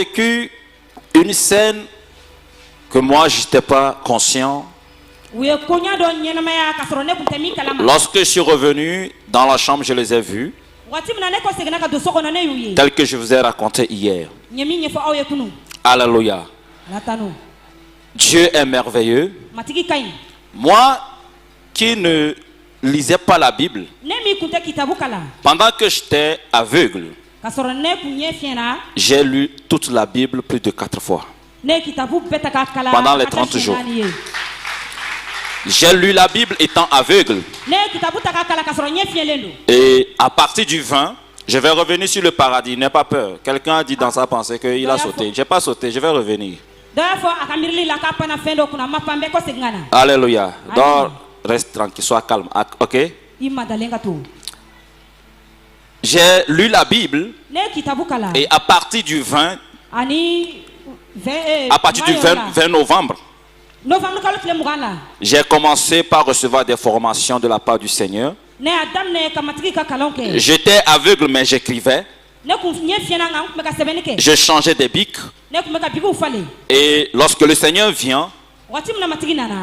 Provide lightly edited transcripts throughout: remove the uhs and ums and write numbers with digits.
vécu une scène que moi je n'étais pas conscient. Lorsque je suis revenu dans la chambre, je les ai vus, tel que je vous ai raconté hier. Alléluia. Dieu est merveilleux. Moi qui ne lisais pas la Bible, pendant que j'étais aveugle, j'ai lu toute la Bible plus de 4 fois. Pendant les 30 jours. J'ai lu la Bible étant aveugle. Et à partir du 20, je vais revenir sur le paradis. N'aie pas peur. Quelqu'un a dit dans sa pensée qu'il a sauté. Je n'ai pas sauté, je vais revenir. Alléluia. Donc, reste tranquille, sois calme. Ok? J'ai lu la Bible. Et à partir du 20, à partir du 20 novembre, j'ai commencé par recevoir des formations de la part du Seigneur. J'étais aveugle mais j'écrivais. Je changeais des bics. Et lorsque le Seigneur vient,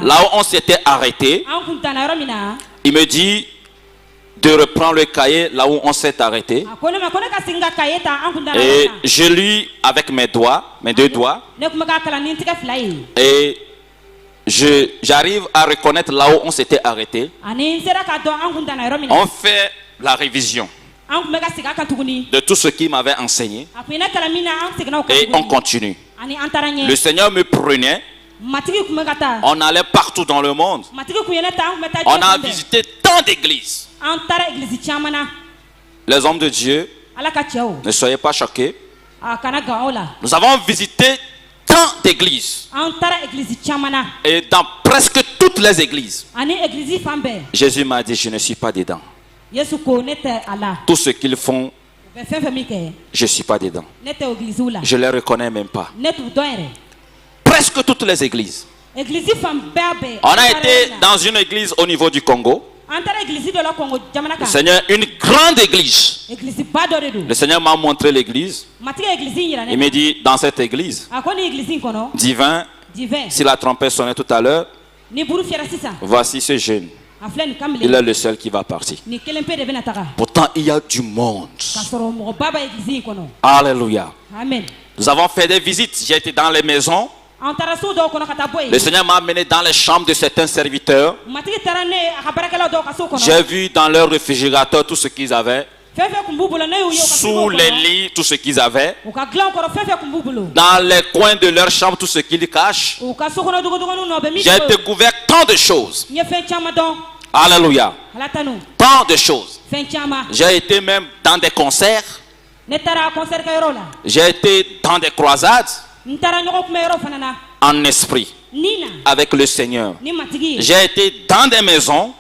là où on s'était arrêté, il me dit de reprendre le cahier là où on s'est arrêté. Et je lis avec mes doigts, mes 2 doigts. Et j'arrive à reconnaître là où on s'était arrêté. On fait la révision de tout ce qu'il m'avait enseigné. Et on continue. Le Seigneur me prenait. On allait partout dans le monde. On a visité tant d'églises. Les hommes de Dieu, ne soyez pas choqués. Nous avons visité tant d'églises. Et dans presque toutes les églises, Jésus m'a dit, je ne suis pas dedans. Tout ce qu'ils font, je ne suis pas dedans. Je ne les reconnais même pas. Presque toutes les églises. On a été dans une église au niveau du Congo. Le Seigneur, une grande église. Le Seigneur m'a montré l'église. Il m'a dit, dans cette église, divin, si la trompette sonnait tout à l'heure, voici ce jeune. Il est le seul qui va partir. Pourtant, il y a du monde. Alléluia. Nous avons fait des visites. J'ai été dans les maisons. Le Seigneur m'a amené dans les chambres de certains serviteurs. J'ai vu dans leur réfrigérateur tout ce qu'ils avaient. Sous les lits, tout ce qu'ils avaient. Dans les coins de leur chambre, tout ce qu'ils cachent. J'ai découvert tant de choses. Alléluia. Tant de choses. J'ai été même dans des concerts. J'ai été dans des croisades. En esprit avec le Seigneur. J'ai été dans des maisons.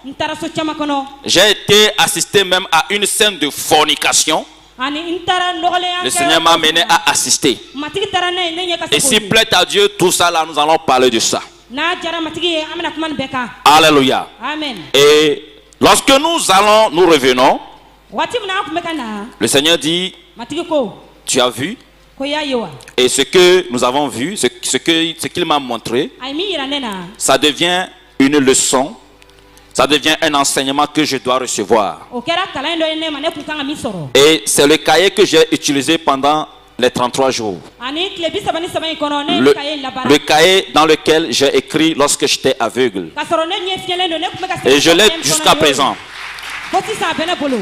J'ai été assisté même à une scène de fornication. Le Seigneur m'a amené à assister. Et s'il plaît à Dieu, tout ça là, nous allons parler de ça. Alléluia. Et lorsque nous revenons, le Seigneur dit, tu as vu? Et ce que nous avons vu, ce qu'il m'a montré, ça devient une leçon, ça devient un enseignement que je dois recevoir. Et c'est le cahier que j'ai utilisé pendant les 33 jours. Le cahier dans lequel j'ai écrit lorsque j'étais aveugle. Et je l'ai jusqu'à présent.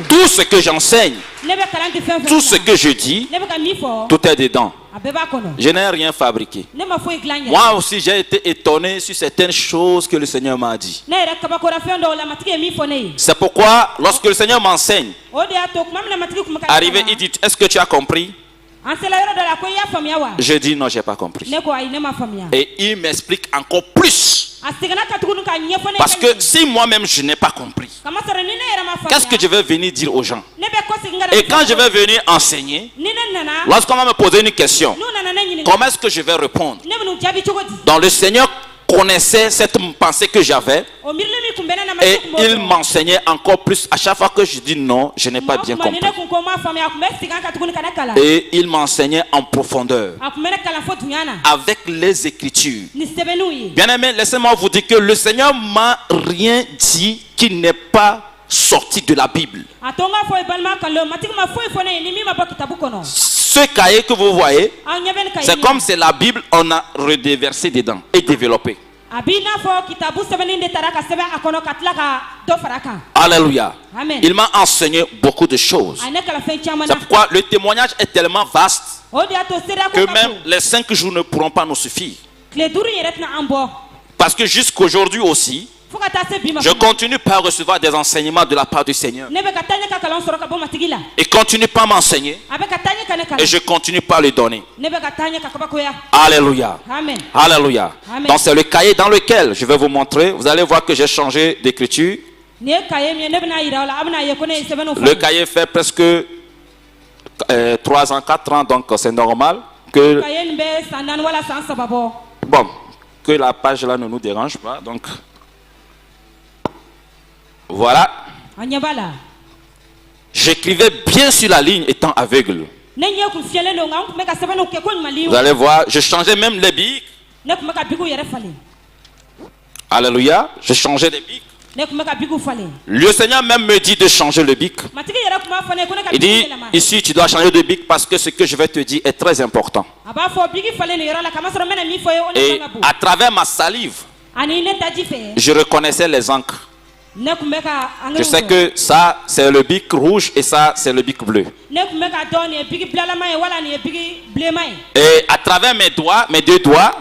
Tout ce que j'enseigne, tout ce que je dis, tout est dedans. Je n'ai rien fabriqué. Moi aussi, j'ai été étonné sur certaines choses que le Seigneur m'a dit. C'est pourquoi, lorsque le Seigneur m'enseigne, arrivé, il dit, est-ce que tu as compris? Je dis non, je n'ai pas compris. Et il m'explique encore plus. Parce que si moi-même je n'ai pas compris, qu'est-ce que je vais venir dire aux gens? Et quand je vais venir enseigner, lorsqu'on va me poser une question, comment est-ce que je vais répondre? Donc le Seigneur connaissait cette pensée que j'avais. Et il m'enseignait encore plus. À chaque fois que je dis non, je n'ai pas bien compris. Et il m'enseignait en profondeur, avec les Écritures. Bien aimé, laissez-moi vous dire que le Seigneur m'a rien dit qui n'est pas sorti de la Bible. Ce cahier que vous voyez, c'est comme c'est la Bible, on a redéversé dedans et développé. Alléluia. Il m'a enseigné beaucoup de choses. C'est pourquoi le témoignage est tellement vaste que même les 5 jours ne pourront pas nous suffire. Parce que jusqu'aujourd'hui aussi, je continue pas à recevoir des enseignements de la part du Seigneur. Et continue pas à m'enseigner. Et je continue pas à le donner. Alléluia. Alléluia. Donc c'est le cahier dans lequel je vais vous montrer. Vous allez voir que j'ai changé d'écriture. Le cahier fait presque 3 ans, 4 ans, donc c'est normal que... Bon, que la page là ne nous dérange pas, donc... Voilà. J'écrivais bien sur la ligne étant aveugle. Vous allez voir, je changeais même les bics. Alléluia. Je changeais les bics. Le Seigneur même me dit de changer le bic. Il dit, ici tu dois changer de bic parce que ce que je vais te dire est très important. Et à travers ma salive, je reconnaissais les encres. Je sais que ça c'est le bic rouge et ça c'est le bic bleu. Et à travers mes deux doigts,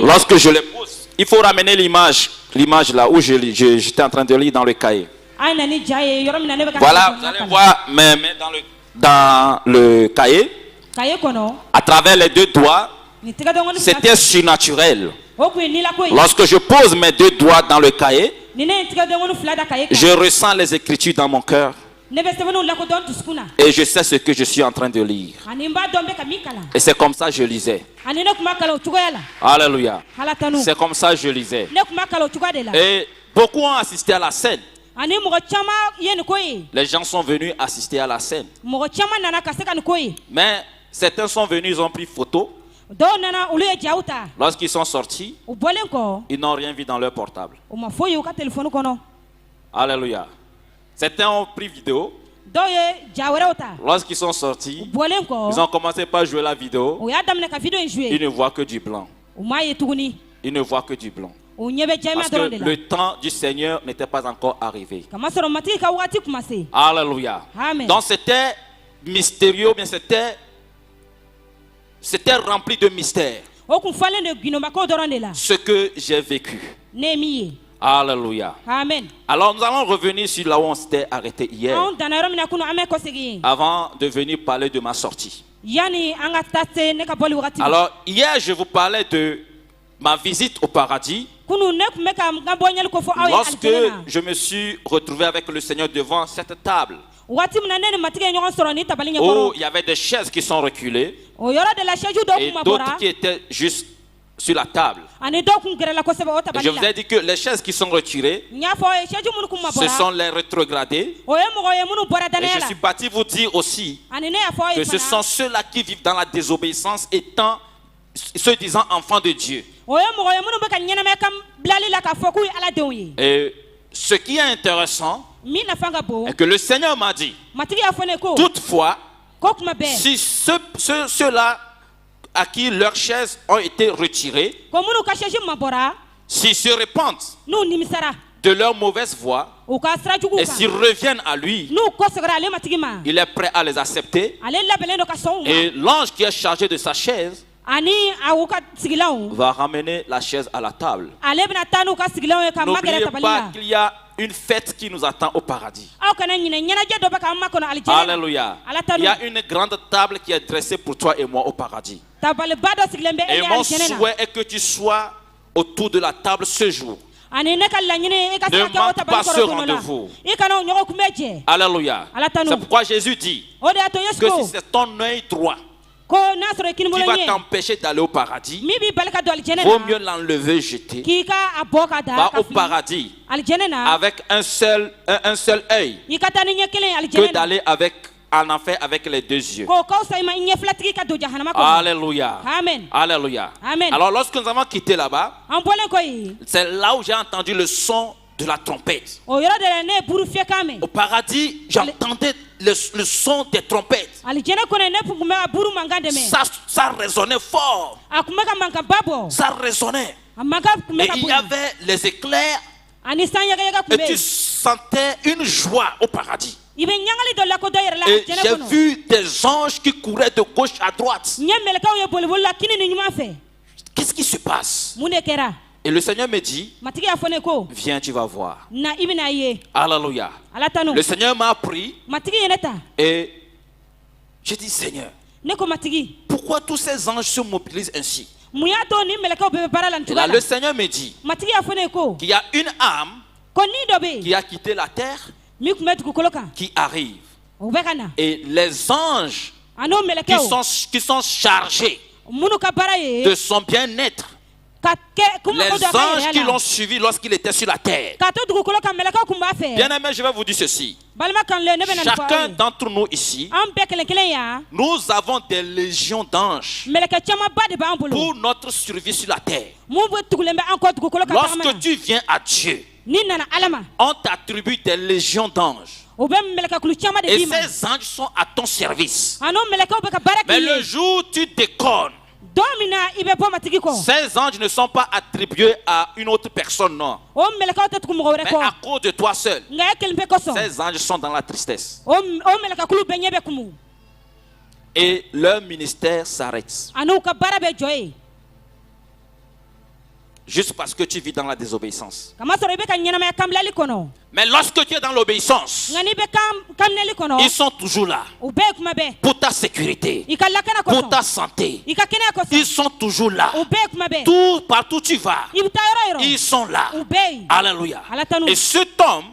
lorsque je les pose, il faut ramener l'image là où j'étais en train de lire dans le cahier. Voilà, vous allez voir mes mains dans le cahier. À travers les 2 doigts, c'était surnaturel. Lorsque je pose mes 2 doigts dans le cahier, je ressens les Écritures dans mon cœur. Et je sais ce que je suis en train de lire. Et c'est comme ça que je lisais. Alléluia. C'est comme ça que je lisais. Et beaucoup ont assisté à la scène. Les gens sont venus assister à la scène. Mais certains sont venus, ils ont pris photo. Lorsqu'ils sont sortis, ils n'ont rien vu dans leur portable. Alléluia. Certains ont pris vidéo. Lorsqu'ils sont sortis, ils ont commencé par jouer la vidéo. Ils ne voient que du blanc. Ils ne voient que du blanc. Parce que le temps du Seigneur n'était pas encore arrivé. Alléluia. Donc c'était mystérieux, bien c'était rempli de mystères. Ce que j'ai vécu. Alléluia. Amen. Alors nous allons revenir sur là où on s'était arrêté hier. Avant de venir parler de ma sortie. Alors hier je vous parlais de ma visite au paradis. Lorsque je me suis retrouvé avec le Seigneur devant cette table. Où il y avait des chaises qui sont reculées. Et d'autres qui étaient juste sur la table. Et je vous ai dit que les chaises qui sont retirées, ce sont les rétrogradés. Et je suis parti vous dire aussi que ce sont ceux-là qui vivent dans la désobéissance étant se disant enfants de Dieu. Et ce qui est intéressant est que le Seigneur m'a dit, toutefois, si ceux-là à qui leurs chaises ont été retirées, s'ils se repentent de leur mauvaise voie et s'ils reviennent à lui, il est prêt à les accepter. Et l'ange qui est chargé de sa chaise va ramener la chaise à la table. N'oubliez pas qu'il y a une fête qui nous attend au paradis. Alléluia. Il y a une grande table qui est dressée pour toi et moi au paradis. Et mon souhait est que tu sois autour de la table ce jour. Ne manque pas ce rendez-vous. Alléluia. C'est pourquoi Jésus dit que si c'est ton œil droit qui va t'empêcher d'aller au paradis, vaut mieux l'enlever, jeter. Va au paradis avec un seul œil que d'aller en enfer avec les deux yeux. Alléluia. Amen. Alléluia. Amen. Alors lorsque nous avons quitté là-bas, c'est là où j'ai entendu le son de la trompette. Au paradis, j'entendais le son des trompettes. Ça résonnait fort. Ça résonnait. Et il y avait les éclairs. Et tu sentais une joie au paradis. Et j'ai vu des anges qui couraient de gauche à droite. Qu'est-ce qui se passe? Et le Seigneur me dit, viens, tu vas voir. Alléluia. Le Seigneur m'a pris et j'ai dit, Seigneur, pourquoi tous ces anges se mobilisent ainsi? Et là, le Seigneur me dit qu'il y a une âme qui a quitté la terre, qui arrive. Et les anges qui sont chargés de son bien-être, les anges qui l'ont suivi lorsqu'il était sur la terre. Bien aimé, je vais vous dire ceci. Chacun d'entre nous ici, nous avons des légions d'anges pour notre survie sur la terre. Lorsque tu viens à Dieu, on t'attribue des légions d'anges. Et ces anges sont à ton service. Mais le jour où tu déconnes, ces anges ne sont pas attribués à une autre personne, non. Mais à cause de toi seul. Ces anges sont dans la tristesse. Et leur ministère s'arrête. Juste parce que tu vis dans la désobéissance. Mais lorsque tu es dans l'obéissance, ils sont toujours là pour ta sécurité, pour ta santé. Ils sont toujours là. Partout où tu vas, ils sont là. Alléluia. Et cet homme,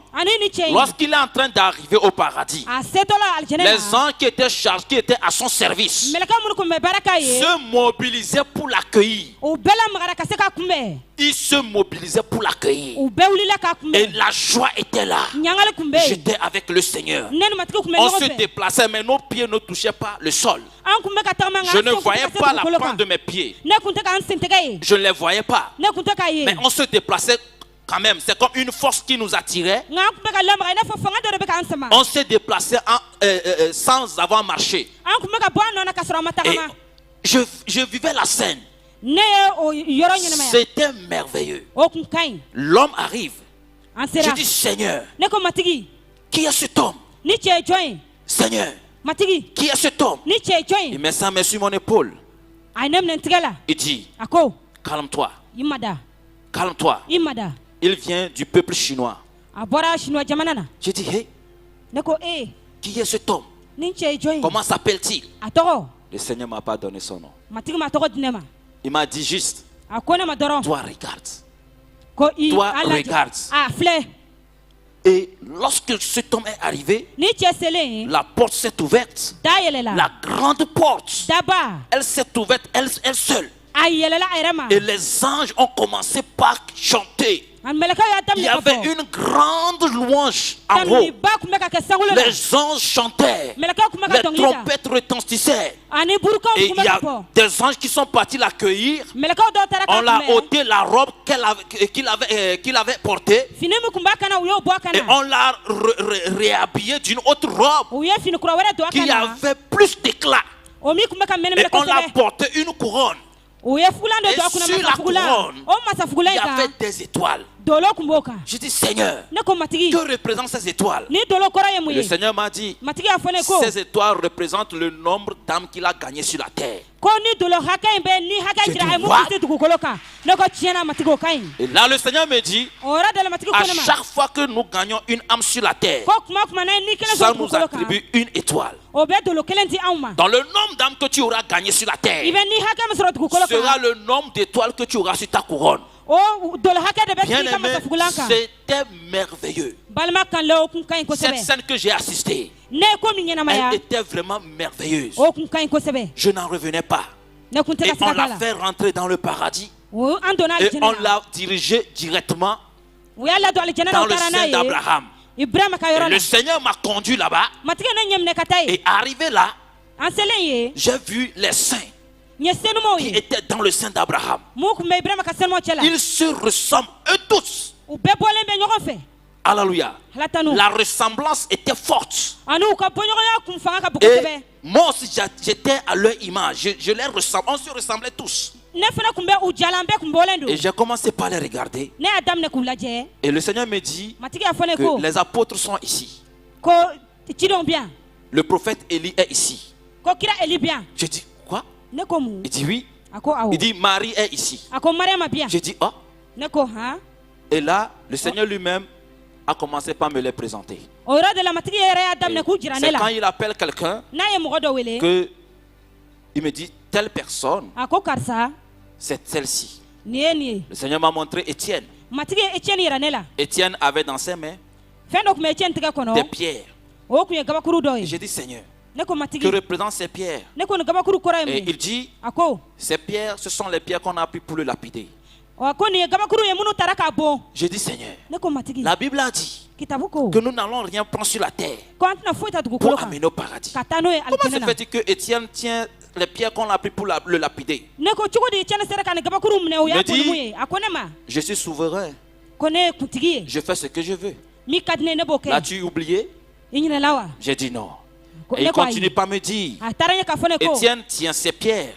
lorsqu'il est en train d'arriver au paradis, les anges qui étaient chargés, qui étaient à son service, se mobilisaient pour l'accueillir. Ils se mobilisaient pour l'accueillir. Et la joie était là. J'étais avec le Seigneur. On se déplaçait, mais nos pieds ne touchaient pas le sol. Je ne voyais pas la pointe de mes pieds. Je ne les voyais pas. Mais on se déplaçait quand même. C'est comme une force qui nous attirait. On s'est déplacé sans avoir marché. Et je vivais la scène. C'était merveilleux. L'homme arrive. Je dis, Seigneur, qui est cet homme? Seigneur, qui est cet homme? Il met sa main sur mon épaule. Il dit, calme-toi. Calme-toi. Il vient du peuple chinois. Je dis, hey, qui est cet homme? Comment s'appelle-t-il? Le Seigneur ne m'a pas donné son nom. Il m'a dit juste, toi regarde. Toi regarde. Et lorsque cet homme est arrivé, la porte s'est ouverte. La grande porte, elle s'est ouverte, elle seule. Et les anges ont commencé par chanter. Il y avait une grande louange en haut. Les anges chantaient. Les trompettes retentissaient. Et il y a des anges qui sont partis l'accueillir. On l'a ôté la robe qu'il avait portée. Et on l'a réhabillé d'une autre robe qui avait plus d'éclat. Et on l'a porté une couronne. Et sur la couronne, il y avait des étoiles. Je dis, Seigneur, que représentent ces étoiles? Et le Seigneur m'a dit, ces étoiles représentent le nombre d'âmes qu'il a gagnées sur la terre. Je dis, et là, le Seigneur me dit, à chaque fois que nous gagnons une âme sur la terre, ça nous attribue une étoile. Dans le nombre d'âmes que tu auras gagnées sur la terre, sera le nombre d'étoiles que tu auras sur ta couronne. Bien-aimé, c'était merveilleux. Cette scène que j'ai assistée, elle était vraiment merveilleuse. Je n'en revenais pas. Et on l'a fait rentrer dans le paradis. Et on l'a dirigé directement dans le sein d'Abraham. Et le Seigneur m'a conduit là-bas. Et arrivé là, j'ai vu les saints qui étaient dans le sein d'Abraham. Ils se ressemblent eux tous. Alléluia. La ressemblance était forte. Et moi aussi j'étais à leur image. Je les ressemble. On se ressemblait tous. Et j'ai commencé par les regarder. Et le Seigneur me dit que les apôtres sont ici. Le prophète Élie est ici. Je dis quoi? Il dit oui. Il dit Marie est ici. Je dis oh. Et là, le Seigneur lui-même a commencé par me les présenter. C'est quand il appelle quelqu'un que il me dit telle personne, c'est celle-ci. Le Seigneur m'a montré Étienne. Étienne avait dans ses mains des pierres. Et j'ai dit Seigneur, que représentent ces pierres? Et il dit ces pierres, ce sont les pierres qu'on a pris pour le lapider. J'ai dit Seigneur, la Bible a dit que nous n'allons rien prendre sur la terre pour amener au paradis. Comment se fait-il que Étienne tient les pierres qu'on a pris pour le lapider? Il me dit, je suis souverain. Je fais ce que je veux. L'as-tu oublié? J'ai dit non. Et il continue par me dire, Étienne tient ses pierres.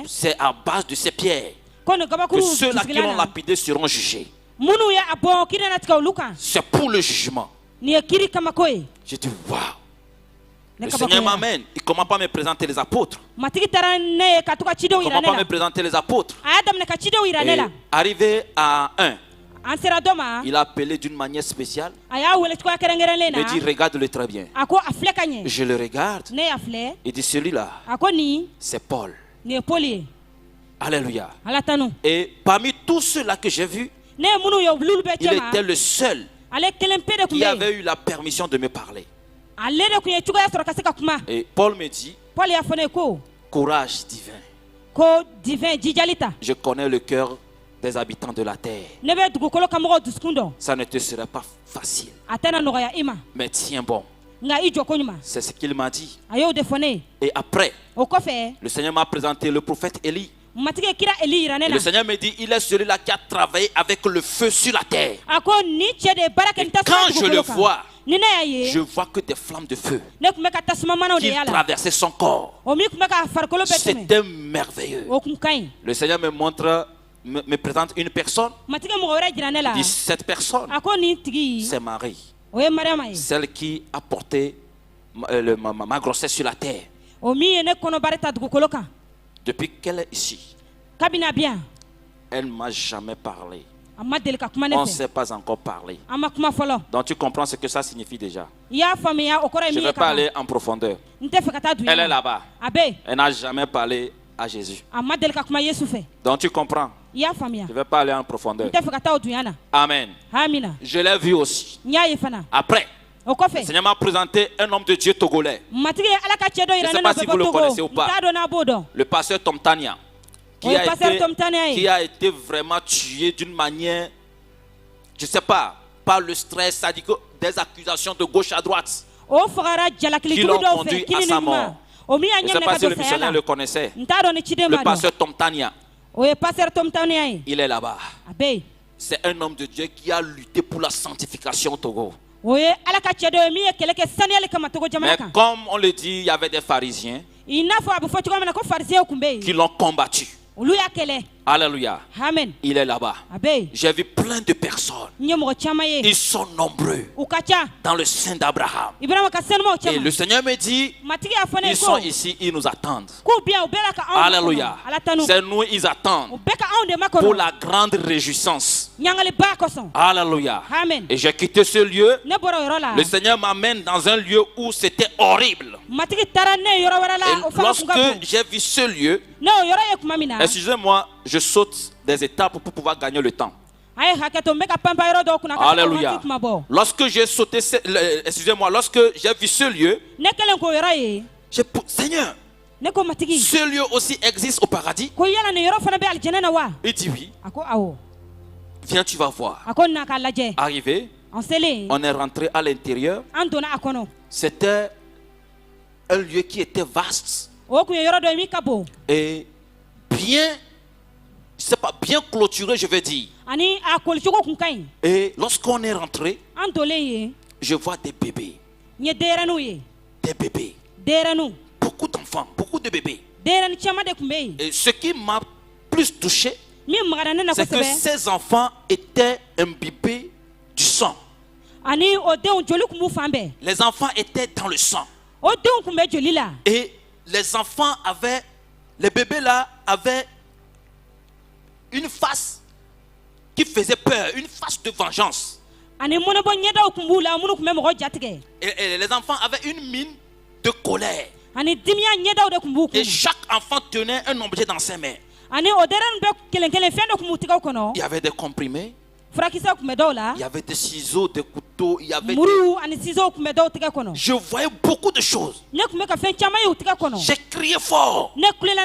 C'est à base de ces pierres que ceux-là qui l'ont lapidé seront jugés. C'est pour le jugement. J'ai dit waouh. Le Seigneur m'amène. Il commence pas à me présenter les apôtres. Il commence pas à me présenter les apôtres. Et arrivé à 1, il a appelé d'une manière spéciale. Il me dit regarde-le très bien. Je le regarde. Il dit celui-là, c'est Paul. Alléluia. Et parmi tous ceux-là que j'ai vus, il était le seul qui avait eu la permission de me parler. Et Paul me dit, courage divin. Je connais le cœur des habitants de la terre. Ça ne te serait pas facile. Mais tiens bon. C'est ce qu'il m'a dit. Et après, le Seigneur m'a présenté le prophète Élie. Et le Seigneur me dit, il est celui-là qui a travaillé avec le feu sur la terre. Et quand je le vois, je vois que des flammes de feu qui traversaient son corps. C'était merveilleux. Le Seigneur me montre, me présente une personne. Il dit, cette personne, c'est Marie. Celle qui a porté ma grossesse sur la terre. Depuis qu'elle est ici, elle ne m'a jamais parlé. On ne s'est pas encore parlé. Donc tu comprends ce que ça signifie déjà. Je ne vais pas aller en profondeur. Elle est là-bas. Elle n'a jamais parlé à Jésus. Donc tu comprends. Je ne vais pas aller en profondeur. Amen. Je l'ai vu aussi. Après, le Seigneur m'a présenté un homme de Dieu togolais. Je ne sais pas si vous le connaissez ou pas. Le pasteur Tom Tania. Qui a été vraiment tué d'une manière, je ne sais pas, par le stress, ça dit que des accusations de gauche à droite qui l'ont conduit à sa mort. Je ne sais pas si le missionnaire le connaissait. Le pasteur Tom Tania. Il est là-bas. C'est un homme de Dieu qui a lutté pour la sanctification au Togo. Mais comme on le dit, il y avait des pharisiens qui l'ont combattu. Alléluia. Amen. Il est là-bas. J'ai vu plein de personnes. Ils sont nombreux dans le sein d'Abraham. Et le Seigneur me dit, ils sont ici, ils nous attendent. Alléluia. C'est nous, ils attendent pour la grande réjouissance. Alléluia. Amen. Et j'ai quitté ce lieu. Le Seigneur m'amène dans un lieu où c'était horrible. Et lorsque j'ai vu ce lieu, excusez-moi, je saute des étapes pour pouvoir gagner le temps. Alléluia. Lorsque j'ai sauté, excusez-moi, lorsque j'ai vu ce lieu, j'ai dit, Seigneur, ce lieu aussi existe au paradis? Il dit oui. Viens, tu vas voir. Arrivé, on est rentré à l'intérieur. C'était un lieu qui était vaste et bien, c'est pas bien clôturé, je veux dire. Et lorsqu'on est rentré, je vois des bébés. Des bébés. Beaucoup d'enfants, beaucoup de bébés. Et ce qui m'a plus touché, c'est que ces enfants étaient imbibés du sang. Les enfants étaient dans le sang. Et les enfants avaient, les bébés là avaient une face qui faisait peur, une face de vengeance. Et les enfants avaient une mine de colère. Et chaque enfant tenait un objet dans ses mains. Il y avait des comprimés, il y avait des ciseaux, des couteaux, il y avait Je voyais beaucoup de choses. J'ai crié fort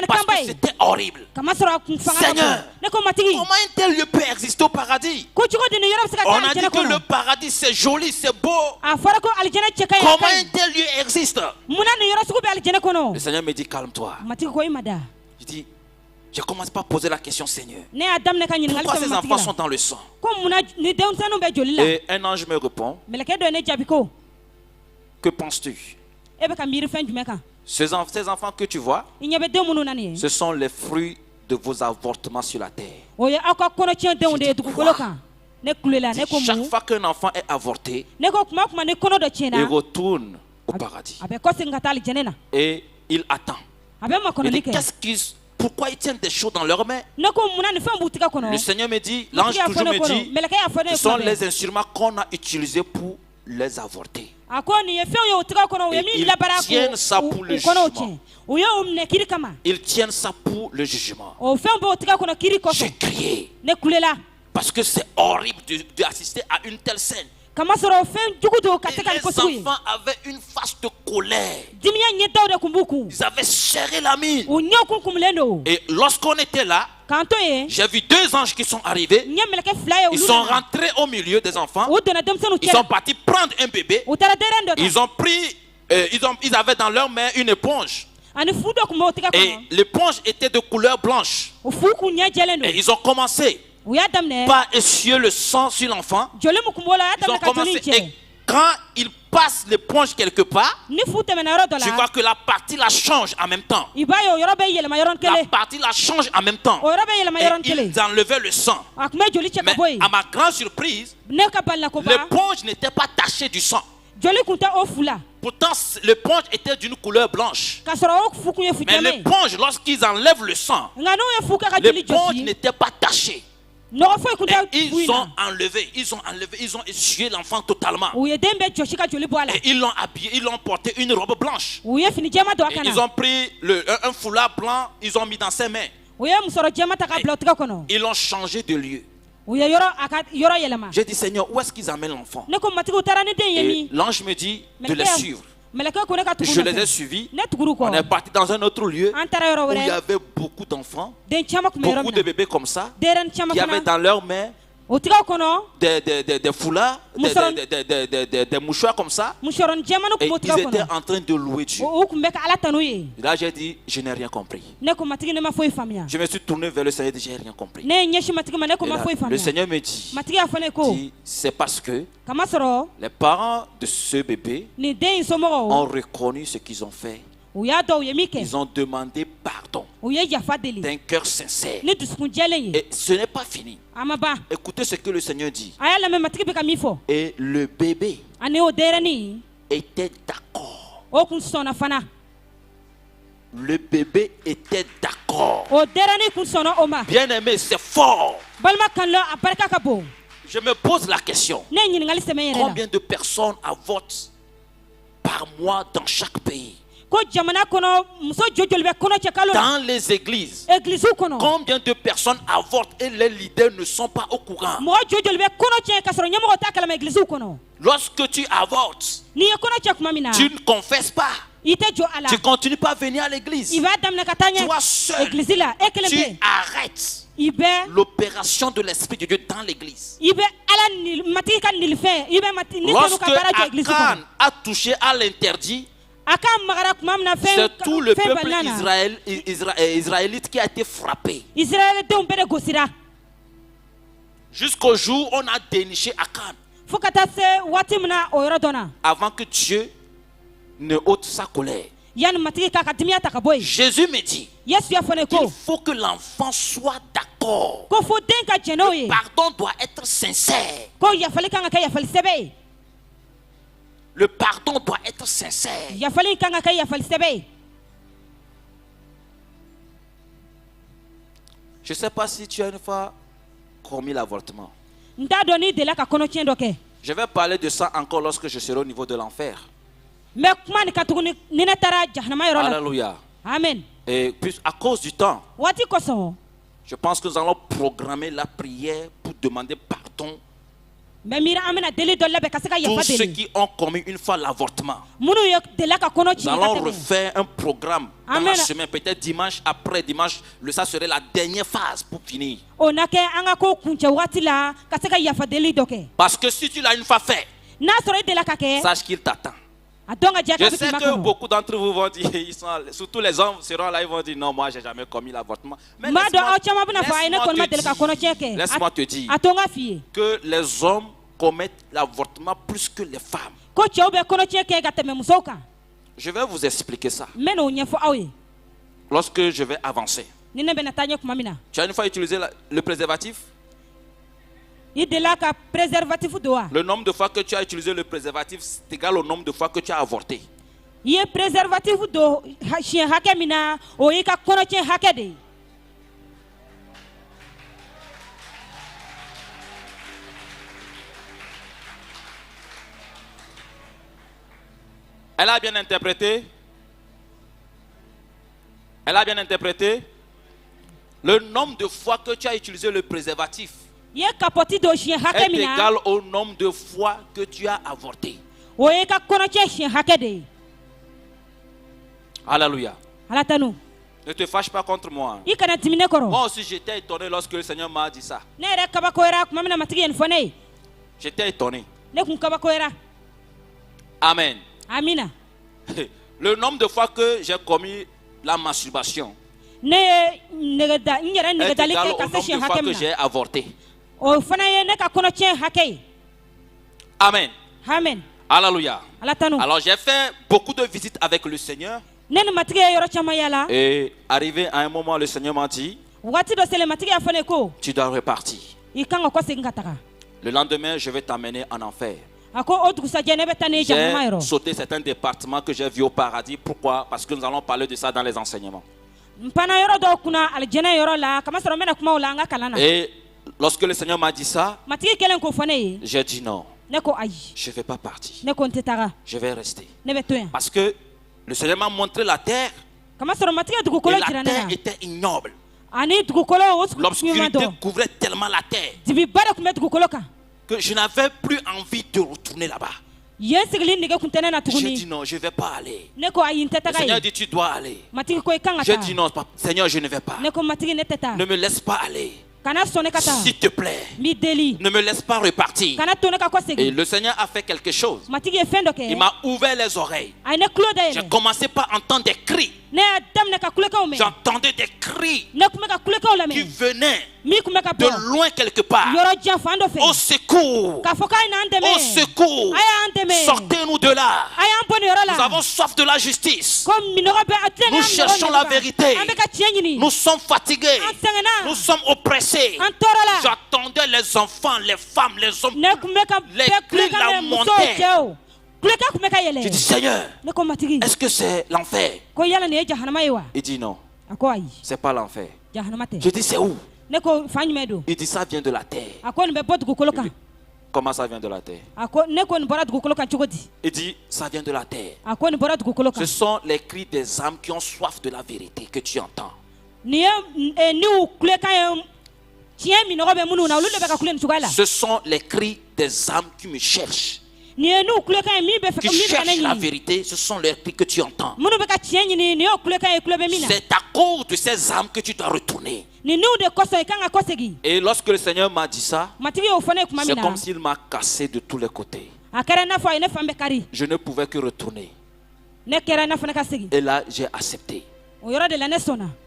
parce que c'était horrible. Seigneur, comment un tel lieu peut exister au paradis? On a dit que le paradis c'est joli, c'est beau. Comment un tel lieu existe? Le Seigneur me dit calme-toi. Je dis, je commence par poser la question, Seigneur. Pourquoi ces enfants sont dans le sang? Et un ange me répond, que penses-tu? Ces enfants que tu vois, ce sont les fruits de vos avortements sur la terre. Chaque fois qu'un enfant est avorté, il retourne au paradis. Et il attend. Il dit, pourquoi ils tiennent des choses dans leurs mains? Le Seigneur me dit, l'ange toujours me dit, ce sont les instruments qu'on a utilisés pour les avorter. Et ils tiennent ça pour le jugement. Ils tiennent ça pour le jugement. J'ai crié parce que c'est horrible d'assister à une telle scène. Et les enfants avaient une face de colère. Ils avaient serré la mine. Et lorsqu'on était là, j'ai vu deux anges qui sont arrivés. Ils sont rentrés au milieu des enfants. Ils sont partis prendre un bébé. Ils ont pris, ils avaient dans leurs mains une éponge. Et l'éponge était de couleur blanche. Et ils ont commencé par essuyer le sang sur l'enfant. Ils ont commencé. Et quand ils passent l'éponge quelque part, tu vois que la partie la change en même temps. La partie la change en même temps. Et ils enlevaient le sang. Mais à ma grande surprise, l'éponge n'était pas tachée du sang. Pourtant, l'éponge était d'une couleur blanche. Mais l'éponge, lorsqu'ils enlèvent le sang, l'éponge n'était pas tachée. Ils ont enlevé, ils ont essuyé l'enfant totalement. Et ils l'ont habillé, ils l'ont porté une robe blanche. Et ils ont pris un foulard blanc, ils ont mis dans ses mains. Ils l'ont changé de lieu. J'ai dit, Seigneur, où est-ce qu'ils amènent l'enfant? Et l'ange me dit de les suivre. Je les ai suivis. On est parti dans un autre lieu où il y avait beaucoup d'enfants, beaucoup de bébés comme ça, qui avaient dans leurs mains des foulards, des mouchoirs comme ça. Et ils étaient en train de louer Dieu. Et là, j'ai dit, je n'ai rien compris. Je me suis tourné vers le Seigneur et dit, j'ai rien compris. Et là, le Seigneur me dit, c'est parce que les parents de ce bébé ont reconnu ce qu'ils ont fait. Ils ont demandé pardon d'un cœur sincère. Et ce n'est pas fini. Écoutez ce que le Seigneur dit. Et le bébé était d'accord Le bébé était d'accord. Bien aimé, c'est fort. Je me pose la question. Combien de personnes avortent par mois dans chaque pays? Dans les églises, combien de personnes avortent et les leaders ne sont pas au courant? Lorsque tu avortes, tu ne confesses pas. Tu continues pas à venir à l'église. Toi seul, tu arrêtes l'opération de l'Esprit de Dieu dans l'église. Lorsque Akan a touché à l'interdit, c'est tout le peuple israélite qui a été frappé. Jusqu'au jour où on a déniché Akan. Avant que Dieu ne ôte sa colère. Jésus me dit qu'il faut que l'enfant soit d'accord. Le pardon doit être sincère. Le pardon doit être sincère. Je ne sais pas si tu as une fois commis l'avortement. Je vais parler de ça encore lorsque je serai au niveau de l'enfer. Alléluia. Amen. Et puis à cause du temps, je pense que nous allons programmer la prière pour demander pardon. Tous ceux qui ont commis une fois l'avortement, nous allons refaire un programme dans la semaine, peut-être dimanche après dimanche. Ça serait la dernière phase pour finir. Parce que si tu l'as une fois fait, sache qu'il t'attend. Je sais que beaucoup d'entre vous vont dire, surtout les hommes seront là, ils vont dire non, moi j'ai jamais commis l'avortement. Mais laisse-moi te dire que les hommes commettent l'avortement plus que les femmes. Je vais vous expliquer ça. Lorsque je vais avancer. Tu as une fois utilisé le préservatif? Le nombre de fois que tu as utilisé le préservatif c'est égal au nombre de fois que tu as avorté. Elle a bien interprété. Elle a bien interprété. Le nombre de fois que tu as utilisé le préservatif est égal au nombre de fois que tu as avorté. Alléluia. Ne te fâche pas contre moi. Moi aussi j'étais étonné lorsque le Seigneur m'a dit ça. J'étais étonné. Amen. Amina. Le nombre de fois que j'ai commis la masturbation est égal au nombre de fois que j'ai avorté. Amen. Amen. Alléluia. Alors j'ai fait beaucoup de visites avec le Seigneur. Et arrivé à un moment, le Seigneur m'a dit, tu dois repartir. Le lendemain, je vais t'amener en enfer. J'ai sauté certains départements que j'ai vus au paradis. Pourquoi? Parce que nous allons parler de ça dans les enseignements. Et lorsque le Seigneur m'a dit ça, j'ai dit non. Je ne vais pas partir. Je vais rester. Parce que le Seigneur m'a montré la terre. Et la terre était ignoble. L'obscurité couvrait tellement la terre que je n'avais plus envie de retourner là-bas. J'ai dit non, je ne vais pas aller. Le Seigneur dit tu dois aller. J'ai dit non, Seigneur, je ne vais pas. Ne me laisse pas aller. S'il te plaît, ne me laisse pas repartir. Et le Seigneur a fait quelque chose. Il m'a ouvert les oreilles. J'ai commencé par entendre des cris. J'entendais des cris qui venaient de loin quelque part. Au secours! Au secours! Sortez-nous de là! Nous avons soif de la justice. Nous cherchons la vérité. Nous sommes fatigués. Nous sommes oppressés. J'attendais les enfants, les femmes, les hommes. Les cris la montaient. Je dis Seigneur, est-ce que c'est l'enfer? Il dit non, c'est pas l'enfer. Je dis c'est où? Il dit ça vient de la terre. Comment ça vient de la terre? Il dit ça vient de la terre. Ce sont les cris des âmes qui ont soif de la vérité que tu entends. Ce sont les cris des âmes qui me cherchent. Qui cherchent la vérité, ce sont les cris que tu entends. C'est à cause de ces âmes que tu dois retourner. Et lorsque le Seigneur m'a dit ça, c'est comme s'il m'a cassé de tous les côtés. Je ne pouvais que retourner. Et là, j'ai accepté.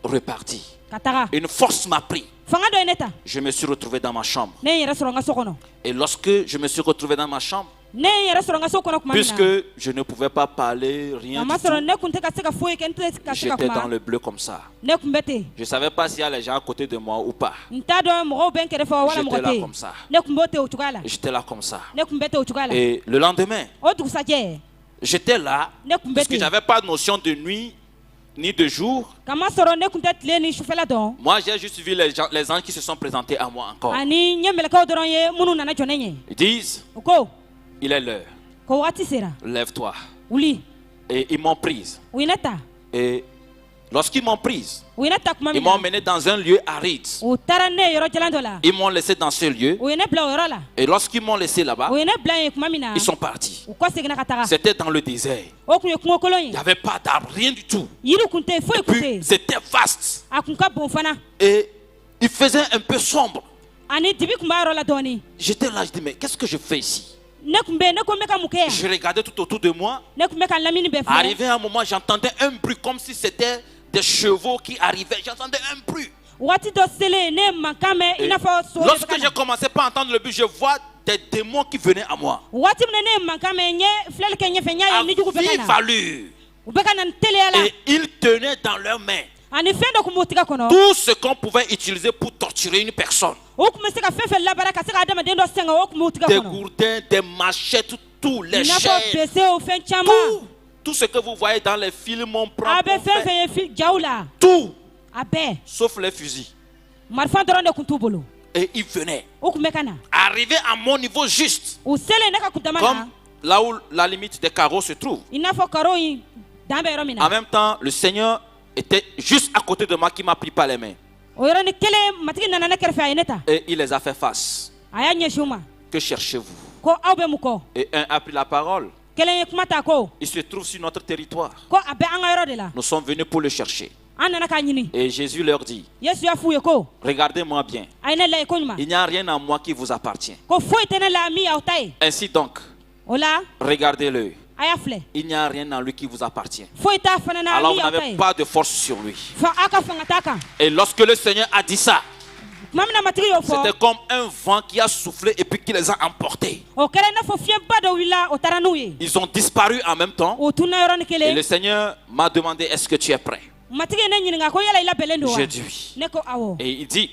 Reparti. Une force m'a pris. Je me suis retrouvé dans ma chambre. Et lorsque je me suis retrouvé dans ma chambre, puisque je ne pouvais pas parler, rien du tout, j'étais dans le bleu comme ça. Je ne savais pas s'il y a les gens à côté de moi ou pas. J'étais là comme ça. J'étais là comme ça. Et le lendemain, j'étais là parce que je n'avais pas de notion de nuit ni de jour. Moi, j'ai juste vu les anges qui se sont présentés à moi encore. Ils disent, il est l'heure. Lève-toi. Et ils m'ont prise. Et lorsqu'ils m'ont prise, ils m'ont emmené dans un lieu aride. Ils m'ont laissé dans ce lieu. Et lorsqu'ils m'ont laissé là-bas, ils sont partis. C'était dans le désert. Il n'y avait pas d'arbre, rien du tout. Et puis, c'était vaste. Et il faisait un peu sombre. J'étais là, je dis, mais qu'est-ce que je fais ici? Je regardais tout autour de moi. Arrivé à un moment, j'entendais un bruit comme si c'était des chevaux qui arrivaient. J'entendais un bruit. Et lorsque j'ai commencé par entendre le bruit, je vois des démons qui venaient à moi. À vive allure. Et ils tenaient dans leurs mains tout ce qu'on pouvait utiliser pour torturer une personne. Des gourdins, des machettes, tous les chaînes, tout ce que vous voyez dans les films, on prend tout, sauf les fusils. Et ils venaient. Arrivé à mon niveau juste, comme là où la limite des carreaux se trouve. En même temps, le Seigneur était juste à côté de moi qui m'a pris par les mains. Et il les a fait face. Que cherchez-vous? Et un a pris la parole. Il se trouve sur notre territoire. Nous sommes venus pour le chercher. Et Jésus leur dit, regardez-moi bien. Il n'y a rien en moi qui vous appartient. Ainsi donc, regardez-le. Il n'y a rien en lui qui vous appartient. Alors vous n'avez pas de force sur lui. Et lorsque le Seigneur a dit ça, c'était comme un vent qui a soufflé et puis qui les a emportés. Ils ont disparu en même temps. Et le Seigneur m'a demandé, est-ce que tu es prêt? J'ai dit oui. Et il dit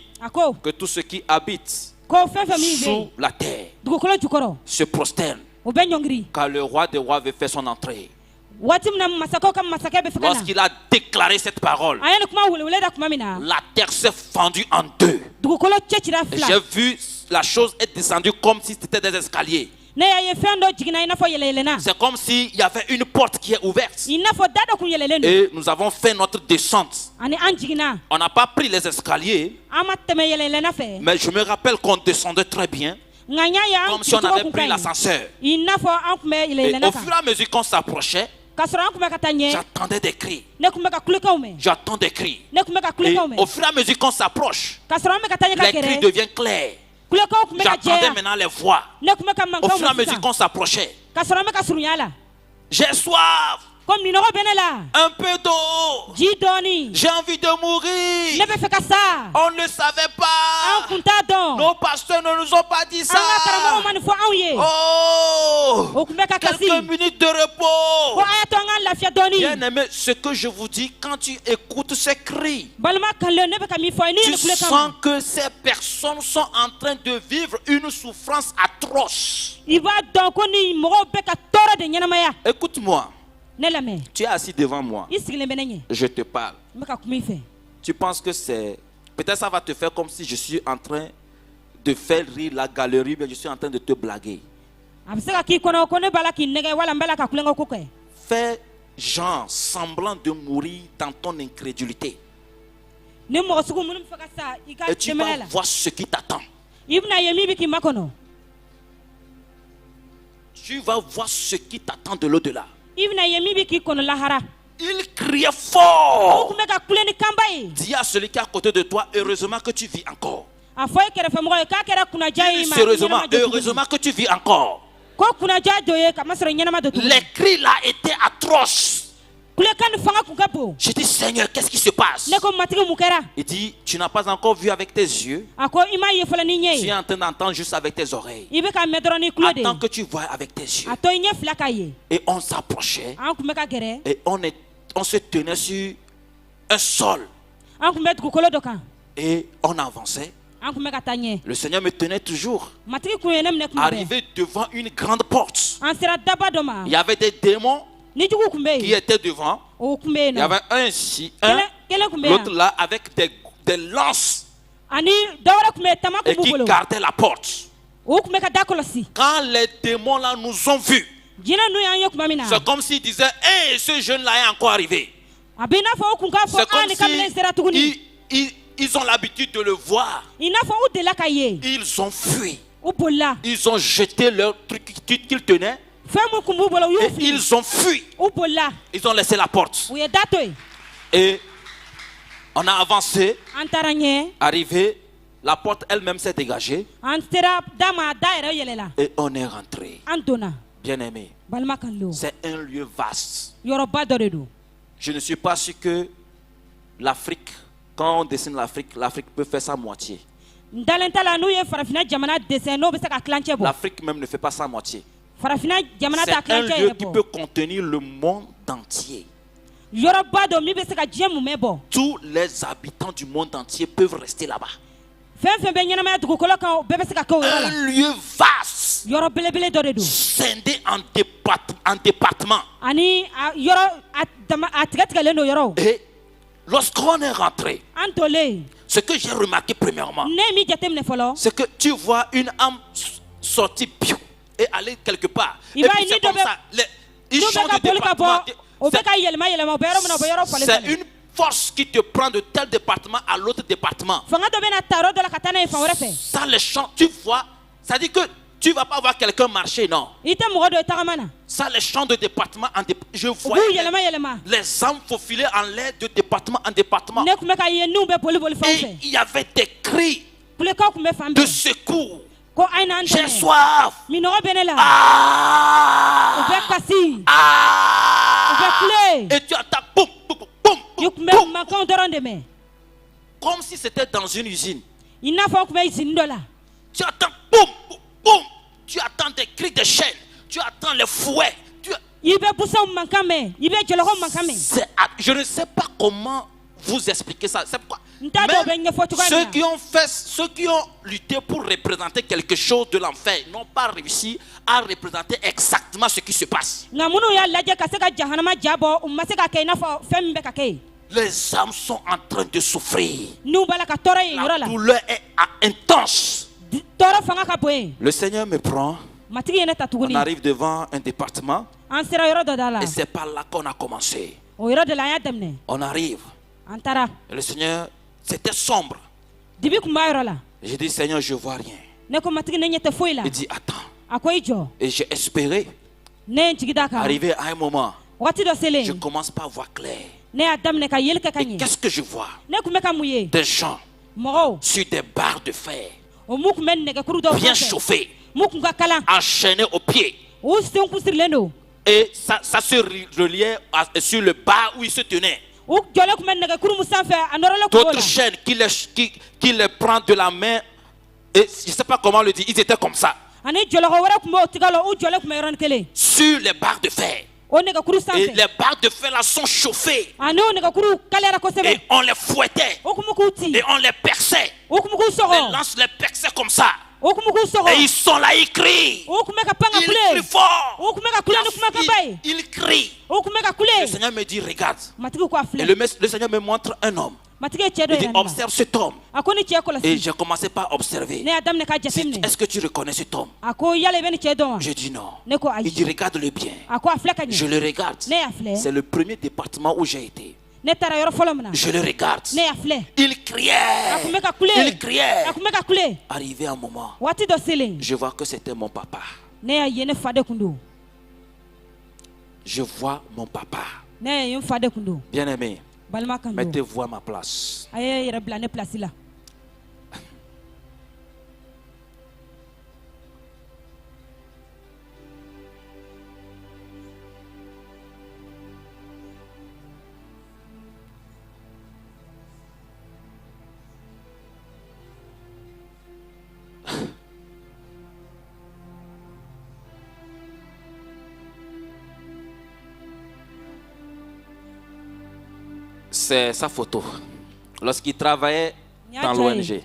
que tous ceux qui habitent sous la terre se prosternent, car le roi des rois veut faire son entrée. Lorsqu'il a déclaré cette parole, la terre s'est fendue en deux. J'ai vu la chose être descendue comme si c'était des escaliers. C'est comme s'il y avait une porte qui est ouverte. Et nous avons fait notre descente. On n'a pas pris les escaliers, mais je me rappelle qu'on descendait très bien, comme si on avait pris l'ascenseur. Et au fur et à mesure qu'on s'approchait, j'attendais des cris. J'attends des cris. Et au fur et à mesure qu'on s'approche, les cris deviennent clairs. J'entendais maintenant les voix. Au fur et à mesure qu'on s'approchait, j'ai soif. Un peu d'eau. J'ai envie de mourir. On ne savait pas. Nos pasteurs ne nous ont pas dit ça. Oh, quelques minutes de repos. Bien aimé, ce que je vous dis, quand tu écoutes ces cris, tu sens que ces personnes sont en train de vivre une souffrance atroce. Écoute-moi. Tu es assis devant moi. Je te parle. Tu penses que c'est... Peut-être ça va te faire comme si je suis en train de faire rire la galerie, mais je suis en train de te blaguer. Fais genre semblant de mourir dans ton incrédulité. Et tu vas voir ce qui t'attend. Tu vas voir ce qui t'attend de l'au-delà. Il criait fort. Dis à celui qui est à côté de toi, heureusement que tu vis encore. Heureusement que tu vis encore. Les cris là étaient atroces. Je dis, Seigneur, qu'est-ce qui se passe? Il dit, tu n'as pas encore vu avec tes yeux. Tu es en train d'entendre juste avec tes oreilles. Attends que tu vois avec tes yeux. Et on s'approchait. Et on se tenait sur un sol. Et on avançait. Le Seigneur me tenait toujours. Arrivé devant une grande porte. Il y avait des démons qui étaient devant. Il y avait un ici, l'autre là avec des lances et qui gardaient la porte. Quand les démons là nous ont vus, c'est comme s'ils disaient, hey, ce jeune là est encore arrivé. C'est comme si ils ont l'habitude de le voir. Ils ont fui. Ils ont jeté leur truc qu'ils tenaient. Et ils ont fui. Ils ont laissé la porte. Et on a avancé. Arrivé, la porte elle-même s'est dégagée. Et on est rentré. Bien aimé, c'est un lieu vaste. Je ne suis pas sûr que l'Afrique, quand on dessine l'Afrique peut faire sa moitié. L'Afrique même ne fait pas sa moitié. C'est un lieu qui peut contenir le monde entier. Tous les habitants du monde entier peuvent rester là-bas. Un lieu vaste, scindé en départements. Et lorsqu'on est rentré, ce que j'ai remarqué premièrement, c'est que tu vois une âme sortir et aller quelque part. Et puis c'est comme ça. Ils changent de département. C'est une force qui te prend de tel département à l'autre département. Ça les change. Tu vois, ça dit que tu ne vas pas voir quelqu'un marcher, non. Ça les change de département en département. Je vois les âmes faufiler en l'air de département en département. Et il y avait des cris de secours. J'ai soif. Et tu attends, boum, boum, boum, boum, boum. Comme si c'était dans une usine. Tu attends, boum, boum, boum. Tu attends des cris de chaîne. Tu attends les fouets. Je ne sais pas comment vous expliquer ça. C'est pourquoi même ceux qui ont lutté pour représenter quelque chose de l'enfer n'ont pas réussi à représenter exactement ce qui se passe. Les âmes sont en train de souffrir. La douleur est intense. Le Seigneur me prend. On arrive devant un département. Et c'est par là qu'on a commencé. On arrive. Et le Seigneur, c'était sombre. J'ai dit, Seigneur, je ne vois rien. Il dit, attends. Et j'ai espéré. Arrivé à un moment, je commence pas à voir clair. Et qu'est-ce que je vois? Des gens sur des barres de fer, bien chauffés, enchaînés aux pieds. Et ça se reliait sur le bas où il se tenait. D'autres chaînes qui les prend de la main. Et je ne sais pas comment le dire. Ils étaient comme ça. Sur les barres de fer. Et les barres de fer là sont chauffées. Et on les fouettait. Et on les perçait. Les lances les perçaient comme ça. Et ils sont là, ils crient. Ils crient fort. Ils crient. Le Seigneur me dit, regarde. Et le Seigneur me montre un homme. Il dit, observe cet homme. Et j'ai commencé par observer. Est-ce que tu reconnais cet homme? Je dis non. Il dit, regarde-le bien. Je le regarde. C'est le premier département où j'ai été. Je le regarde. Il criait. Il criait. Arrivé un moment, je vois que c'était mon papa. Je vois mon papa. Bien aimé, mettez-vous à ma place. C'est sa photo lorsqu'il travaillait dans l'ONG.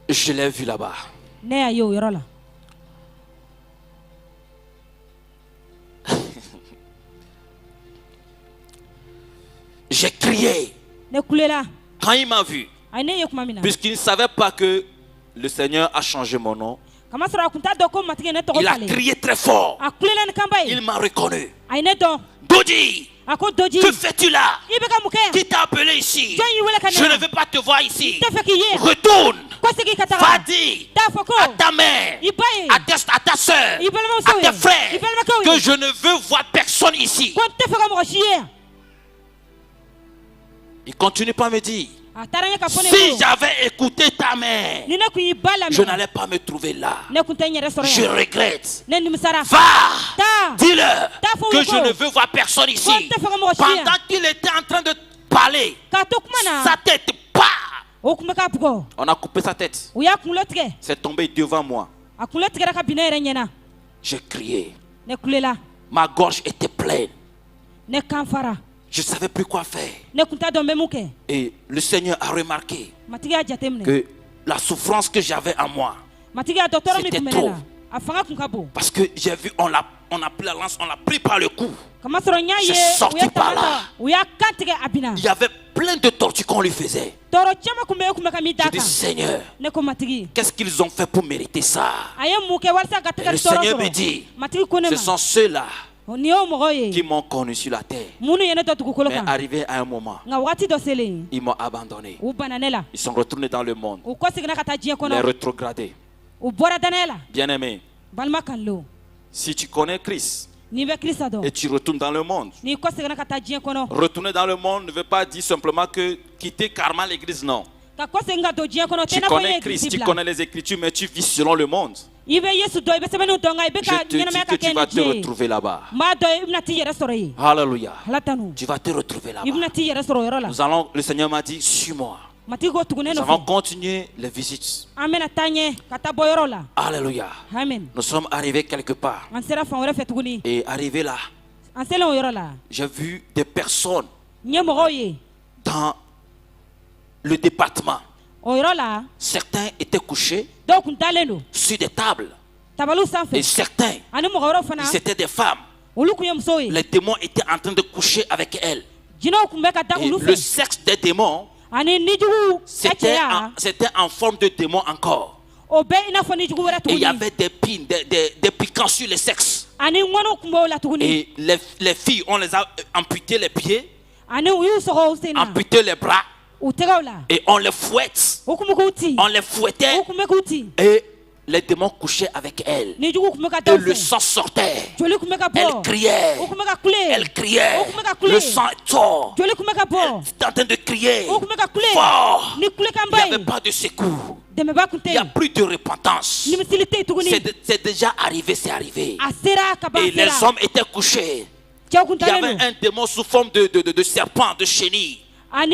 Je l'ai vu là-bas. J'ai crié quand il m'a vu, puisqu'il ne savait pas que le Seigneur a changé mon nom. Il a crié très fort. Il m'a reconnu. Dodi, que fais-tu là? Qui t'a appelé ici? Je ne veux pas te voir ici. Retourne. Va dire à ta mère, à ta soeur, à tes frères que je ne veux voir personne ici. Il continue pas à me dire, si j'avais écouté ta mère, je n'allais pas me trouver là. Je regrette. Va, dis-leur que je ne veux voir personne ici. Pendant qu'il était en train de parler, sa tête, on a coupé sa tête. C'est tombé devant moi. J'ai crié. Ma gorge était pleine. Je ne savais plus quoi faire. Et le Seigneur a remarqué que la souffrance que j'avais en moi, c'était trop. Parce que j'ai vu, on a pris la lance, on l'a pris par le cou. J'ai sorti par là. Il y avait plein de tortures qu'on lui faisait. Je dis, Seigneur, qu'est-ce qu'ils ont fait pour mériter ça? Et le Seigneur me dit, ce sont ceux-là qui m'ont connu sur la terre. Mais arrivé à un moment, ils m'ont abandonné. Ils sont retournés dans le monde. Les rétrogradés. Bien-aimé, si tu connais Christ et tu retournes dans le monde, retourner dans le monde ne veut pas dire simplement que quitter carrément l'église, non. Tu connais Christ, tu connais les Écritures, mais tu vis selon le monde. Je te dis que tu vas te retrouver là-bas. Alléluia. Tu vas te retrouver là-bas. Le Seigneur m'a dit, suis-moi. Nous avons continué les visites. Alléluia. Nous sommes arrivés quelque part. Et arrivé là, j'ai vu des personnes dans le département. Certains étaient couchés sur des tables. Et certains, c'était des femmes. Les démons étaient en train de coucher avec elles. Et le sexe des démons, c'était en forme de démon encore. Et il y avait des pins, des piquants sur le sexe. Et les filles, on les a amputé les pieds, amputé les bras. Et on les fouette. On les fouettait. Et les démons couchaient avec elle. Et le sang sortait. Elle criait. Elle criait. Le sang sort. Elle était en train de crier fort. Il n'y avait pas de secours. Il n'y a plus de repentance. C'est déjà arrivé, c'est arrivé. Et les hommes étaient couchés. Il y avait un démon sous forme de serpent, de chenille, avec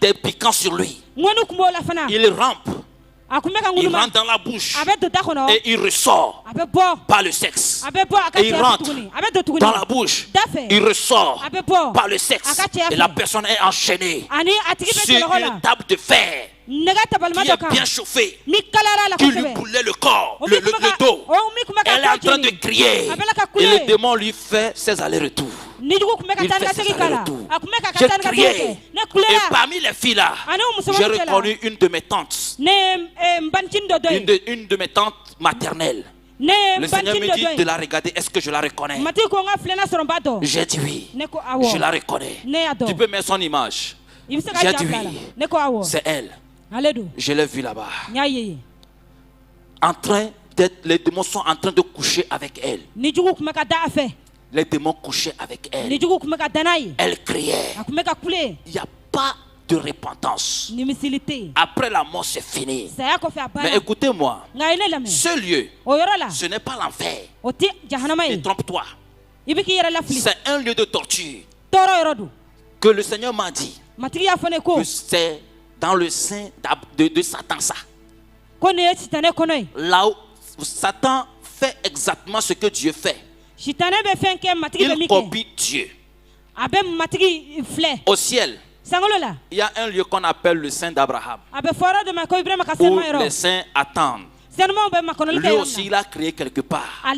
des piquants sur lui. Il rampe. Il rentre dans la bouche et il ressort par le sexe. Et il rentre dans la bouche, il ressort par le sexe. Et la personne est enchaînée sur une table de fer qui est bien chauffée, qui lui brûlait le corps, le dos. Elle est en train de crier et le démon lui fait ses allers-retours. Il fait ses allers-retours. J'ai crié et parmi les filles là, j'ai reconnu une de mes tantes, une de mes tantes maternelles. Le Seigneur me dit de la regarder. Est-ce que je la reconnais? J'ai dit oui. Je la reconnais. Tu peux mettre son image. J'ai dit oui. C'est elle. Je l'ai vue là-bas. Les démons sont en train de coucher avec elle. Les démons couchaient avec elle. Elle criait. Il n'y a pas de repentance. Après la mort, c'est fini. Mais écoutez-moi, ce lieu, ce n'est pas l'enfer. Et trompe-toi. C'est un lieu de torture. Que le Seigneur m'a dit que c'est dans le sein de Satan, ça. Là où Satan fait exactement ce que Dieu fait. Il copie Dieu. Au ciel, il y a un lieu qu'on appelle le sein d'Abraham, où les saints attendent. Lui aussi, il a créé quelque part où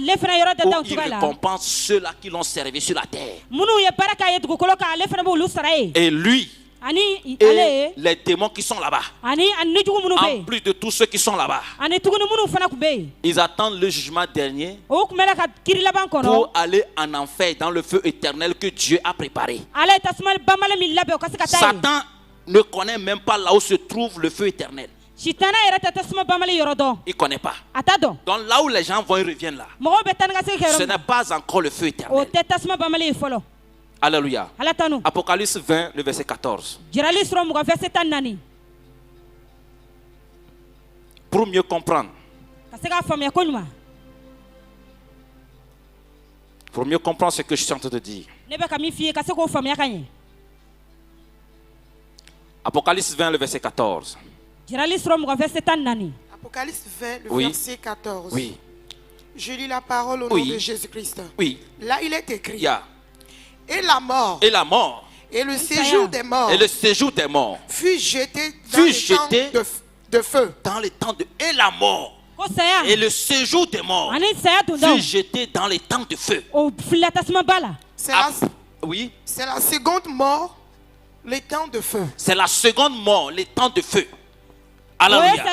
il récompense ceux-là qui l'ont servi sur la terre. Et lui et les démons qui sont là-bas, en plus de tous ceux qui sont là-bas, ils attendent le jugement dernier pour aller en enfer dans le feu éternel que Dieu a préparé. Satan ne connaît même pas là où se trouve le feu éternel. Il ne connaît pas. Donc là où les gens vont, ils reviennent là. Ce n'est pas encore le feu éternel. Alléluia. Apocalypse 20, le verset 14. Pour mieux comprendre. Pour mieux comprendre ce que je suis en train de dire. Apocalypse 20, le verset 14. Apocalypse 20, le verset 14. Oui. Je lis la parole au nom de Jésus-Christ. Oui. Là, il est écrit. Et la mort. Et la mort. Et le séjour des morts. Et le séjour des morts. Fut jeté dans les temps de feu. Dans les temps de. Et la mort. Et le séjour des morts fut jeté dans les temps de feu. Oui. C'est la seconde mort, les temps de feu. C'est la seconde mort, les temps de feu. Alléluia.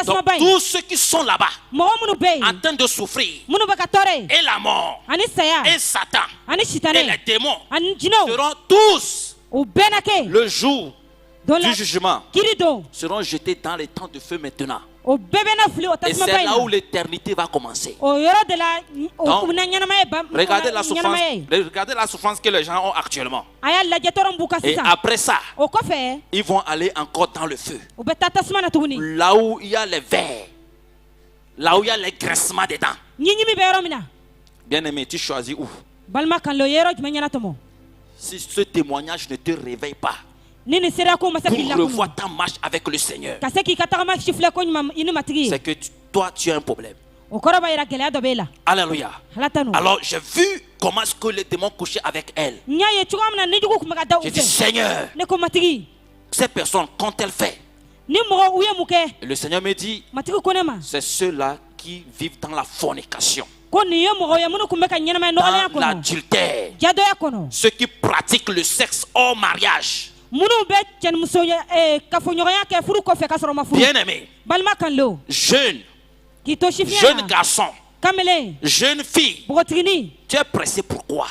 Donc tous ceux qui sont là-bas en train de souffrir, et la mort, et Satan, et les démons seront tous le jour du jugement, seront jetés dans les temps de feu maintenant. Et c'est là où l'éternité va commencer. Donc, regardez la souffrance que les gens ont actuellement. Et après ça, ils vont aller encore dans le feu. Là où il y a les vers, là où il y a les graissements des dents. Bien aimé, tu choisis où? Si ce témoignage ne te réveille pas pour revoir ta marche avec le Seigneur, c'est que toi tu as un problème. Alléluia. Alors j'ai vu comment est-ce que les démons couchaient avec elle. J'ai dit Seigneur, ces personnes, qu'ont-elles fait? Et le Seigneur me dit, c'est ceux-là qui vivent dans la fornication, dans l'adultère, ceux qui pratiquent le sexe hors mariage. Bien-aimé, jeune garçon, jeune fille, tu es pressé pourquoi?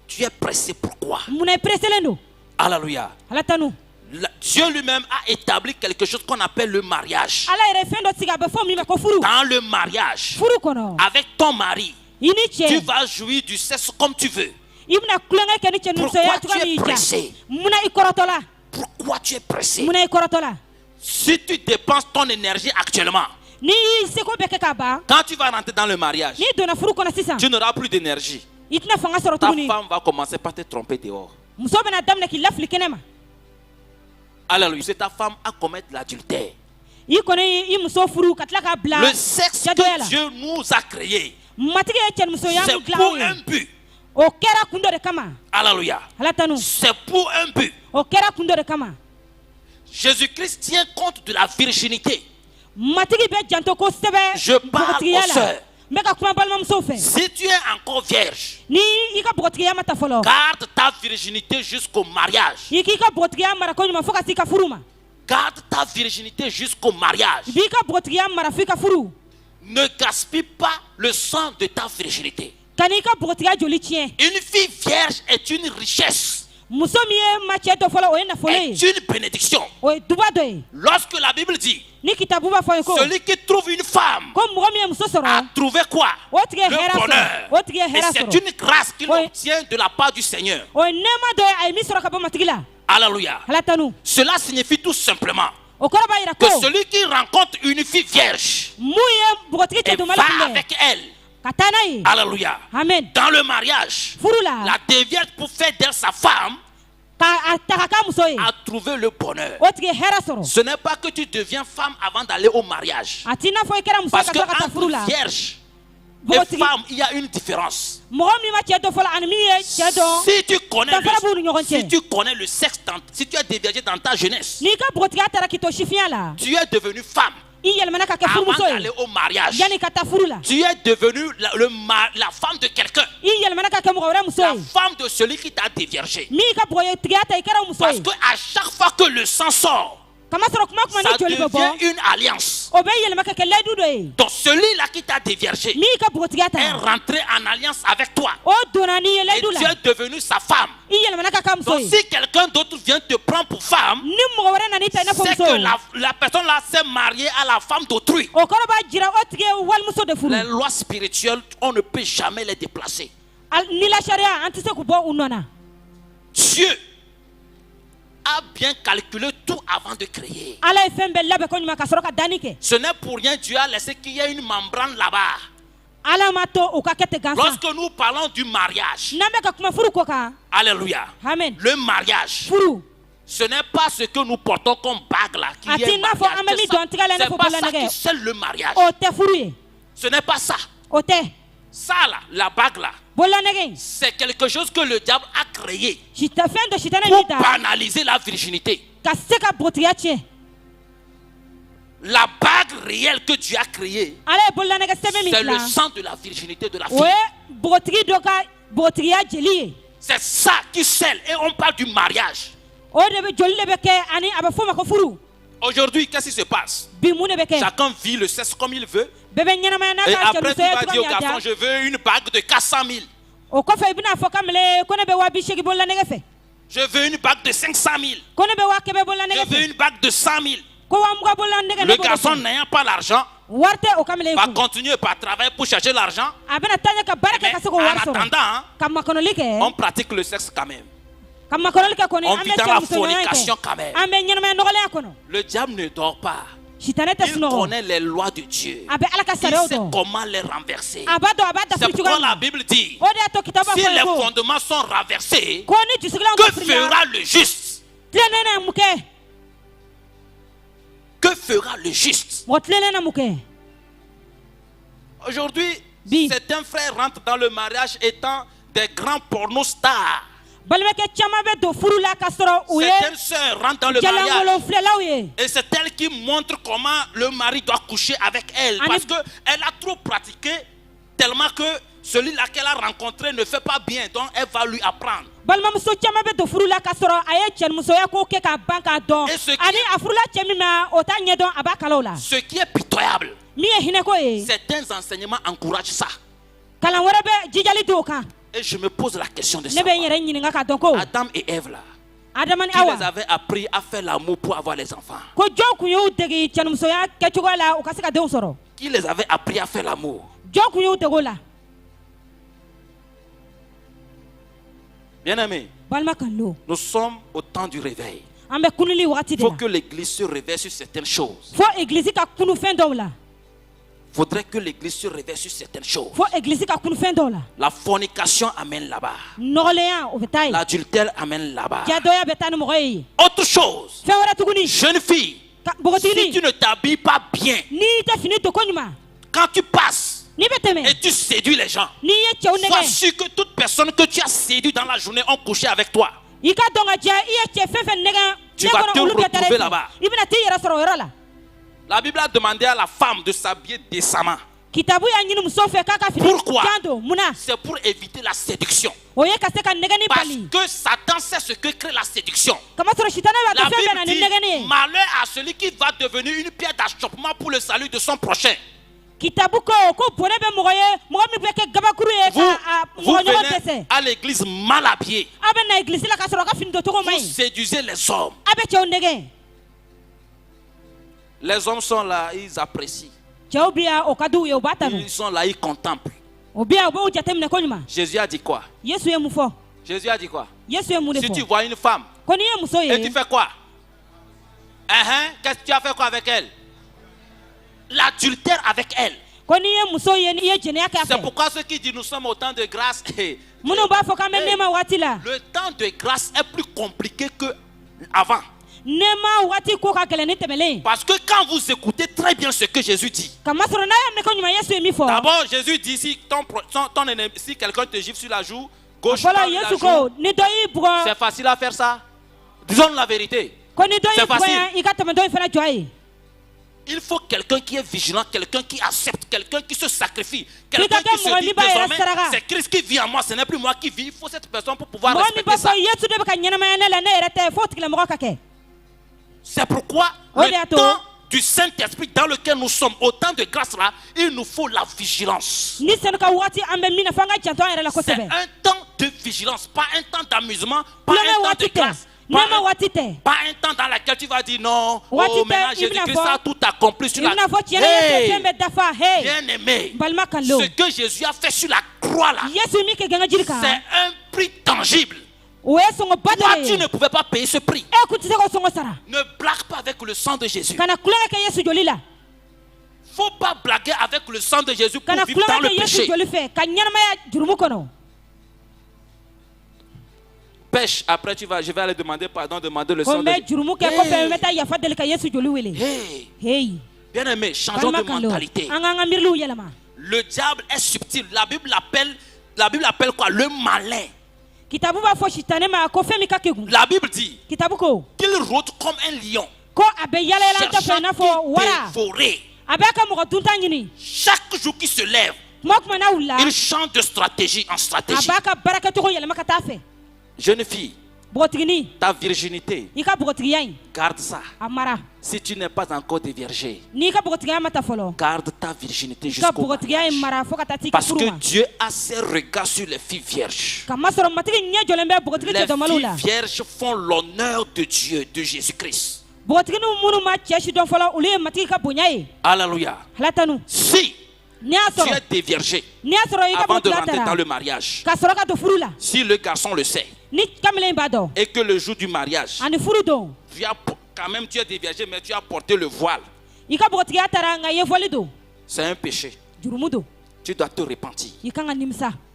Tu es pressé pourquoi? Alléluia. Dieu lui-même a établi quelque chose qu'on appelle le mariage. Dans le mariage, avec ton mari, tu vas jouir du sexe comme tu veux. Pourquoi tu es pressé? Pourquoi tu es pressé? Si tu dépenses ton énergie actuellement, quand tu vas rentrer dans le mariage, tu n'auras plus d'énergie. Ta femme va commencer par te tromper dehors. Alléluia. C'est ta femme à commettre l'adultère. Le sexe que Dieu nous a créé, c'est pour un but. Alléluia. C'est pour un but. Jésus-Christ tient compte de la virginité. Je parle aux sœurs. Si tu es encore vierge, garde ta virginité jusqu'au mariage. Garde ta virginité jusqu'au mariage. Ne gaspille pas le sang de ta virginité. Une fille vierge est une richesse. Est une bénédiction. Lorsque la Bible dit celui qui trouve une femme a trouvé quoi? Le bonheur. Et c'est une grâce qu'il obtient de la part du Seigneur. Alléluia. Cela signifie tout simplement que celui qui rencontre une fille vierge et va avec elle, alléluia, dans le mariage, la déviate pour faire d'elle sa femme a trouvé le bonheur. Ce n'est pas que tu deviens femme avant d'aller au mariage. Parce que entre vierge et femme, il y a une différence. Si tu connais le sexe, si tu es déviagé dans ta jeunesse, tu es devenu femme. Avant d'aller au mariage, tu es devenu la femme de quelqu'un, la femme de celui qui t'a déviergé. Parce que à chaque fois que le sang sort, ça devient une alliance. Donc celui-là qui t'a déviergé est rentré en alliance avec toi. Et tu es devenu sa femme. Donc si quelqu'un d'autre vient te prendre pour femme, c'est que la personne là s'est mariée à la femme d'autrui. Les lois spirituelles, on ne peut jamais les déplacer. Dieu a bien calculé tout avant de créer. Ce n'est pour rien Dieu a laissé qu'il y ait une membrane là-bas. Lorsque nous parlons du mariage, alléluia, le mariage, ce n'est pas ce que nous portons comme bague là qui est mariage. C'est pas ça qui scelle le mariage. Ce n'est pas ça. Ça là, la bague là, c'est quelque chose que le diable a créé pour banaliser la virginité. La bague réelle que Dieu a créée, c'est le sang de la virginité de la fille. C'est ça qui scelle. Et on parle du mariage. Aujourd'hui, qu'est-ce qui se passe? Chacun vit le sexe comme il veut. Et après, tu vas dire au garçon, je veux une bague de 400 000. Je veux une bague de 500 000. Je veux une bague de 100 000. Le garçon n'ayant pas l'argent va continuer par travailler pour chercher l'argent. En attendant, on pratique le sexe quand même. On vit dans la fornication quand même. Le diable ne dort pas. Il connaît les lois de Dieu. Il sait comment les renverser. C'est pourquoi la Bible dit, si les fondements sont renversés, que fera le juste? Que fera le juste? Aujourd'hui, certains frères rentrent dans le mariage étant des grands pornostars. Certaines sœurs rentrent dans le mariage et c'est elle qui montre comment le mari doit coucher avec elle, parce qu'elle a trop pratiqué tellement que celui-là qu'elle a rencontré ne fait pas bien, donc elle va lui apprendre. Et ce qui est pitoyable, certains enseignements encouragent ça. Et je me pose la question de savoir, Adam et Ève là, qui les avait appris à faire l'amour pour avoir les enfants. Qui les avait appris à faire l'amour. Bien-aimés, nous sommes au temps du réveil. Il faut que l'église se réveille sur certaines choses. Il faudrait que l'église se réveille sur certaines choses. La fornication amène là-bas. L'adultère amène là-bas. Autre chose, jeune fille, si tu ne t'habilles pas bien, quand tu passes et tu séduis les gens, sois sûr que toute personne que tu as séduit dans la journée ont couché avec toi. Tu vas te retrouver là-bas. La Bible a demandé à la femme de s'habiller décemment. Pourquoi? C'est pour éviter la séduction. Parce que Satan sait ce que crée la séduction. La Bible dit, malheur à celui qui va devenir une pierre d'achoppement pour le salut de son prochain. Vous venez à l'église mal habillé. Vous séduisez les hommes. Les hommes sont là, ils apprécient. Ils sont là, ils contemplent. Jésus a dit quoi? Jésus a dit quoi? Si tu vois une femme et tu fais quoi? Qu'est-ce que tu as fait quoi avec elle? L'adultère avec elle. C'est pourquoi ceux qui disent nous sommes au temps de grâce. Le temps de grâce est plus compliqué qu'avant. Parce que quand vous écoutez très bien ce que Jésus dit, d'abord Jésus dit si quelqu'un te gifle sur la joue gauche, c'est facile à faire ça. Disons la vérité. C'est facile. Il faut quelqu'un qui est vigilant, quelqu'un qui accepte, quelqu'un qui se sacrifie, quelqu'un qui se dit désormais c'est Christ qui vit en moi, ce n'est plus moi qui vis. Il faut cette personne pour pouvoir respecter ça. C'est pourquoi le temps du Saint-Esprit dans lequel nous sommes, au temps de grâce là, il nous faut la vigilance. C'est un temps de vigilance, pas un temps d'amusement, pas un temps de grâce. Pas un temps dans lequel tu vas dire non, oh maintenant Jésus-Christ a tout accompli sur la croix. Bien aimé, ce que Jésus a fait sur la croix là, c'est un prix tangible. Toi, tu ne pouvais pas payer ce prix. Ne blague pas avec le sang de Jésus. Il ne faut pas blaguer avec le sang de Jésus pour vivre dans le péché. Pêche, après je vais aller demander pardon, demander le sang de Jésus. Hey. Bien aimé, changeons de mentalité. Le diable est subtil. La Bible l'appelle quoi? Le malin. La Bible dit qu'il rôde comme un lion, cherchant qui dévorer. Chaque jour qu'il se lève, il change de stratégie en stratégie. Jeune fille, ta virginité, garde ça. Si tu n'es pas encore déviergée, garde ta virginité jusqu'au mariage. Parce que Dieu a ses regards sur les filles vierges. Les filles vierges font l'honneur de Dieu, de Jésus-Christ. Alléluia. Si tu es déviergé avant de rentrer dans le mariage, si le garçon le sait, et que le jour du mariage, quand même tu es déviergé, mais tu as porté le voile, c'est un péché. Tu dois te repentir.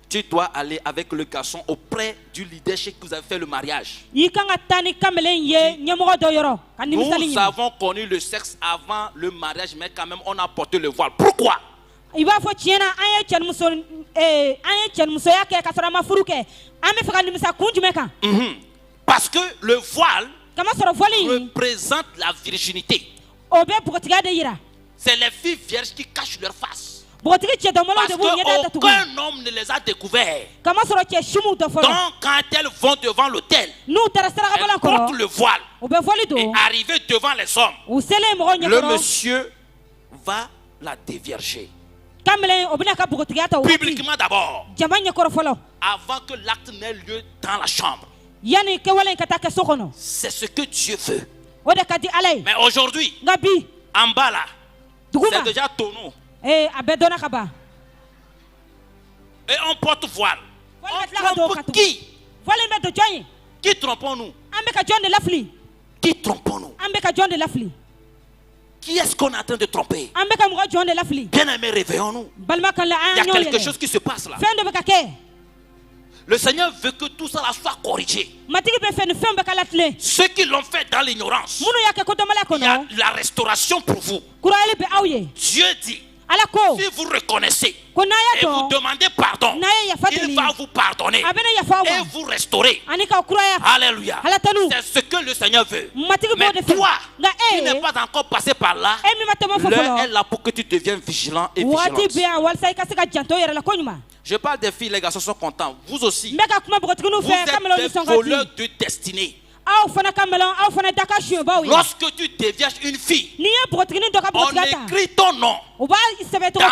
Tu dois aller avec le garçon auprès du leader chez qui vous avez fait le mariage. Nous avons connu le sexe avant le mariage, mais quand même on a porté le voile. Pourquoi? Parce que le voile représente la virginité. C'est les filles vierges qui cachent leur face. Parce qu'aucun homme ne les a découverts. Donc quand elles vont devant l'autel, elles portent le voile. Et arrivées devant les hommes, le monsieur va la dévierger. Publiquement d'abord, avant que l'acte n'ait lieu dans la chambre. C'est ce que Dieu veut. Mais aujourd'hui, en bas là, c'est déjà tonneau. Et on porte voile. On trompe qui? Qui trompons-nous? Qui trompons-nous? Qui est-ce qu'on est en train de tromper? Bien aimé, réveillons-nous. Il y a quelque chose qui se passe là. Le Seigneur veut que tout ça soit corrigé. Ceux qui l'ont fait dans l'ignorance, il y a la restauration pour vous. Dieu dit, si vous reconnaissez et vous demandez pardon, il va vous pardonner et vous restaurer. Alléluia. C'est ce que le Seigneur veut. Mais toi, qui n'es pas encore passé par là, l'heure est là pour que tu deviennes vigilant et vigilante. Je parle des filles, les garçons sont contents. Vous aussi, vous êtes des voleurs de destinée. Lorsque tu déviages une fille, on écrit ton nom dans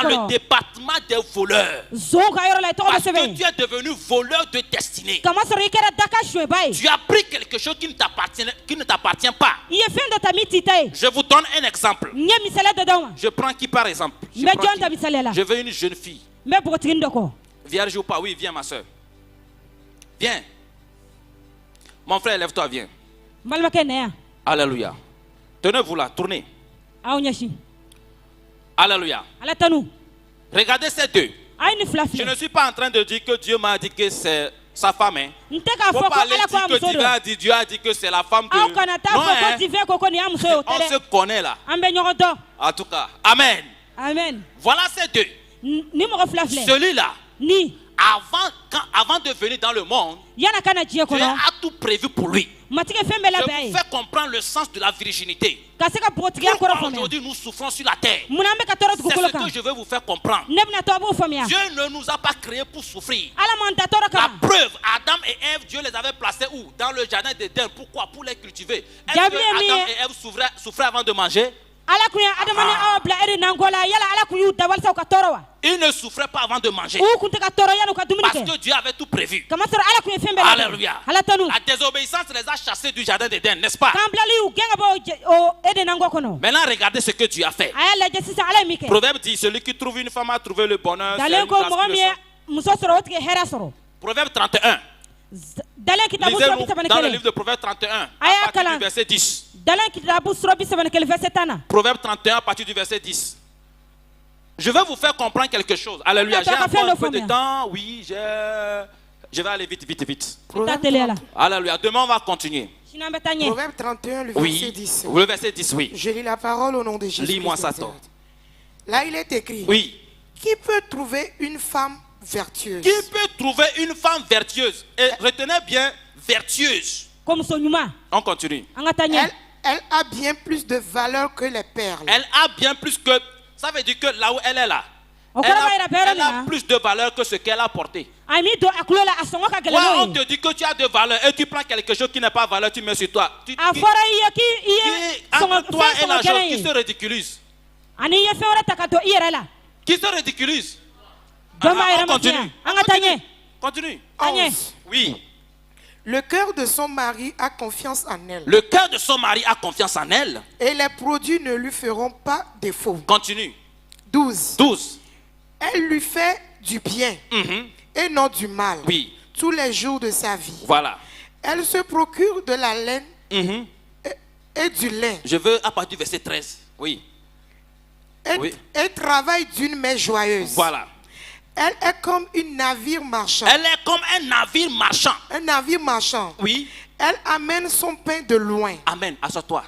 le département des voleurs. Parce que tu es devenu voleur de destinée. Tu as pris quelque chose qui ne t'appartient pas. Je vous donne un exemple. Je prends qui par exemple? Je veux une jeune fille. Vierge ou pas? Oui, viens ma soeur. Viens. Mon frère, lève-toi, viens. Alléluia. Tenez-vous là, tournez. Alléluia. Regardez ces deux. Je ne suis pas en train de dire que Dieu m'a dit que c'est sa femme. Il ne faut pas aller dire que Dieu a dit que c'est la femme de... Non, on se connaît là. En tout cas, amen. Voilà ces deux. Celui-là, avant de venir dans le monde, Dieu a tout prévu pour lui. Je vous fais comprendre le sens de la virginité. Pourquoi aujourd'hui nous souffrons sur la terre? C'est ce que je veux vous faire comprendre. Dieu ne nous a pas créés pour souffrir. La preuve, Adam et Ève, Dieu les avait placés où? Dans le jardin d'Éden. Pourquoi? Pour les cultiver. Est-ce que Adam et Ève souffraient avant de manger? Ils ne souffraient pas avant de manger. Parce que Dieu avait tout prévu. Alléluia. La désobéissance les a chassés du jardin d'Éden, n'est-ce pas? Maintenant, regardez ce que Dieu a fait. Proverbe dit, celui qui trouve une femme a trouvé le bonheur. Proverbe 31. Lisez-nous dans le livre de Proverbe 31, à partir du verset 10. Proverbe 31, à partir du verset 10. Je vais vous faire comprendre quelque chose. Alléluia. J'ai encore un peu de temps. Oui, je vais aller vite. Alléluia. Demain, on va continuer. Proverbe 31, le verset 10. Le verset 10, oui. Je lis la parole au nom de Jésus. Lis-moi ça, toi. Là, il est écrit. Oui. Qui peut trouver une femme vertueuse? Qui peut trouver une femme vertueuse? Et retenez bien, vertueuse. On continue. Elle a bien plus de valeur que les perles. Elle a bien plus que... Ça veut dire que là où elle est là, elle a plus de valeur que ce qu'elle a porté. Quand on te dit que tu as de valeur et tu prends quelque chose qui n'est pas valeur, tu mets sur toi. Entre toi et la chose qui se ridiculise. Qui se ridiculise? On continue. Oui. Le cœur de son mari a confiance en elle. Le cœur de son mari a confiance en elle. Et les produits ne lui feront pas défaut. Continue. 12. Elle lui fait du bien et non du mal. Oui. Tous les jours de sa vie. Voilà. Elle se procure de la laine et du lin. Je veux à partir du verset 13. Oui. Elle travaille d'une main joyeuse. Voilà. Elle est comme un navire marchand. Elle est comme un navire marchand. Un navire marchand. Oui. Elle amène son pain de loin. Amen. Assois-toi.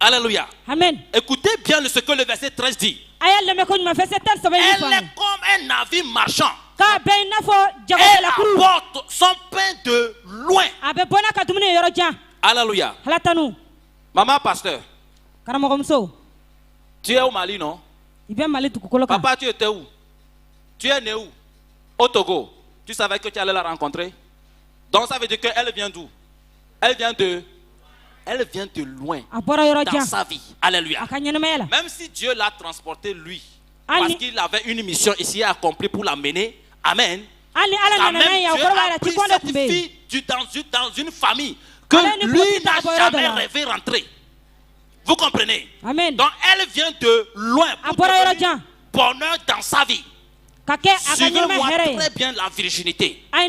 Alléluia. Amen. Écoutez bien ce que le verset 13 dit. Elle est comme un navire marchand. Elle apporte son pain de loin. Alléluia. Maman pasteur. Tu es au Mali, non? Papa, tu étais où? Tu es né où? Au Togo. Tu savais que tu allais la rencontrer? Donc ça veut dire qu'elle vient d'où? Elle vient de loin dans sa vie. Alléluia. Même si Dieu l'a transporté lui, parce qu'il avait une mission ici à accomplir pour l'amener. Amen. Quand même, Dieu a pris cette fille dans une famille que lui n'a jamais rêvé rentrer. Vous comprenez? Amen. Donc elle vient de loin pour devenir bonheur dans sa vie. Suivez-moi très bien la virginité. La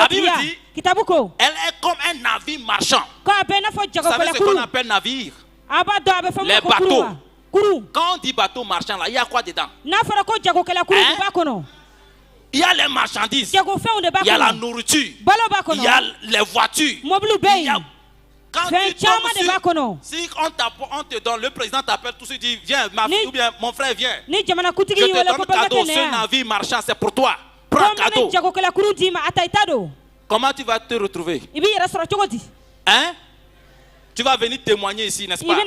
Bible dit, elle est comme un navire marchand. Vous savez ce qu'on appelle navire? Les bateaux. Quand on dit bateau marchand, là, il y a quoi dedans? Hein? Il y a les marchandises, il y a la nourriture, il y a les voitures, il y a... Quand tu tombes si on te donne, le président t'appelle, tout se dit, viens, ma fille ou bien mon frère, viens. Je te donne cadeau, ce navire marchand, c'est pour toi. Prends cadeau. Comment tu vas te retrouver? Hein? Tu vas venir témoigner ici, n'est-ce pas?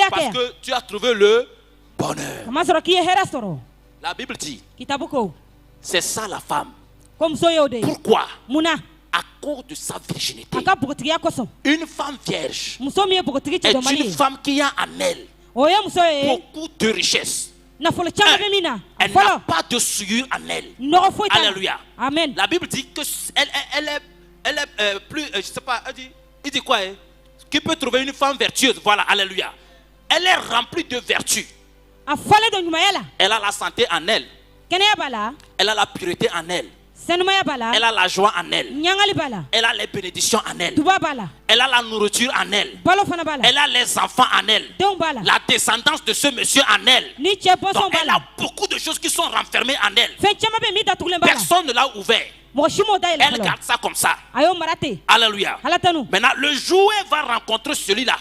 Parce que tu as trouvé le bonheur. La Bible dit, c'est ça la femme. Pourquoi? À cause de sa virginité. Une femme vierge est une femme qui a en elle beaucoup de richesses. Elle n'a pas de souillure en elle. Alléluia. Amen. La Bible dit que elle est plus, je sais pas, il dit quoi? Qui peut trouver une femme vertueuse? Voilà, alléluia. Elle est remplie de vertus. Elle a la santé en elle. Elle a la pureté en elle. Elle a la joie en elle. Elle a les bénédictions en elle. Elle a la nourriture en elle. Elle a les enfants en elle. La descendance de ce monsieur en elle. Donc elle a beaucoup de choses qui sont renfermées en elle. Personne ne l'a ouvert. Elle garde ça comme ça. Alléluia. Maintenant, le jouet va rencontrer celui-là.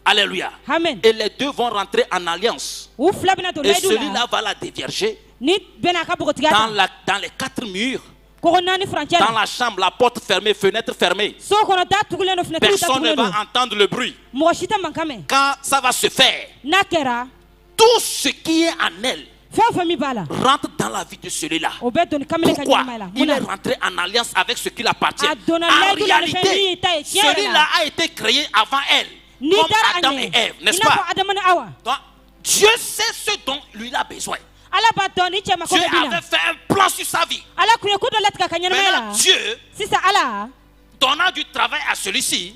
Alléluia. Amen. Et les deux vont rentrer en alliance. Et celui-là va la dévierger. Dans les quatre murs. Dans la chambre, la porte fermée, fenêtre fermée. Personne ne va entendre le bruit. Quand ça va se faire, tout ce qui est en elle rentre dans la vie de celui-là. Pourquoi? Il est rentré en alliance avec ce qui l'appartient. En réalité, celui-là a été créé avant elle. Comme Adam et Ève, n'est-ce pas? Donc, Dieu sait ce dont lui a besoin. Dieu avait fait un plan sur sa vie. Maintenant, Dieu, donnant du travail à celui-ci,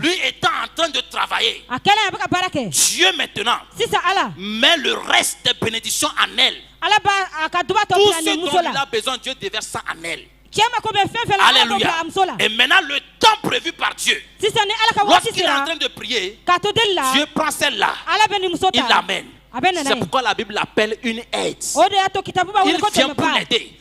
lui étant en train de travailler, Dieu maintenant met le reste des bénédictions en elle. Tout ce dont il a besoin, Dieu déverse ça en elle. Alléluia. Et maintenant le temps prévu par Dieu, lorsqu'il est en train de prier, Dieu prend celle-là, il l'amène. C'est pourquoi la Bible l'appelle une aide. Il vient pour l'aider.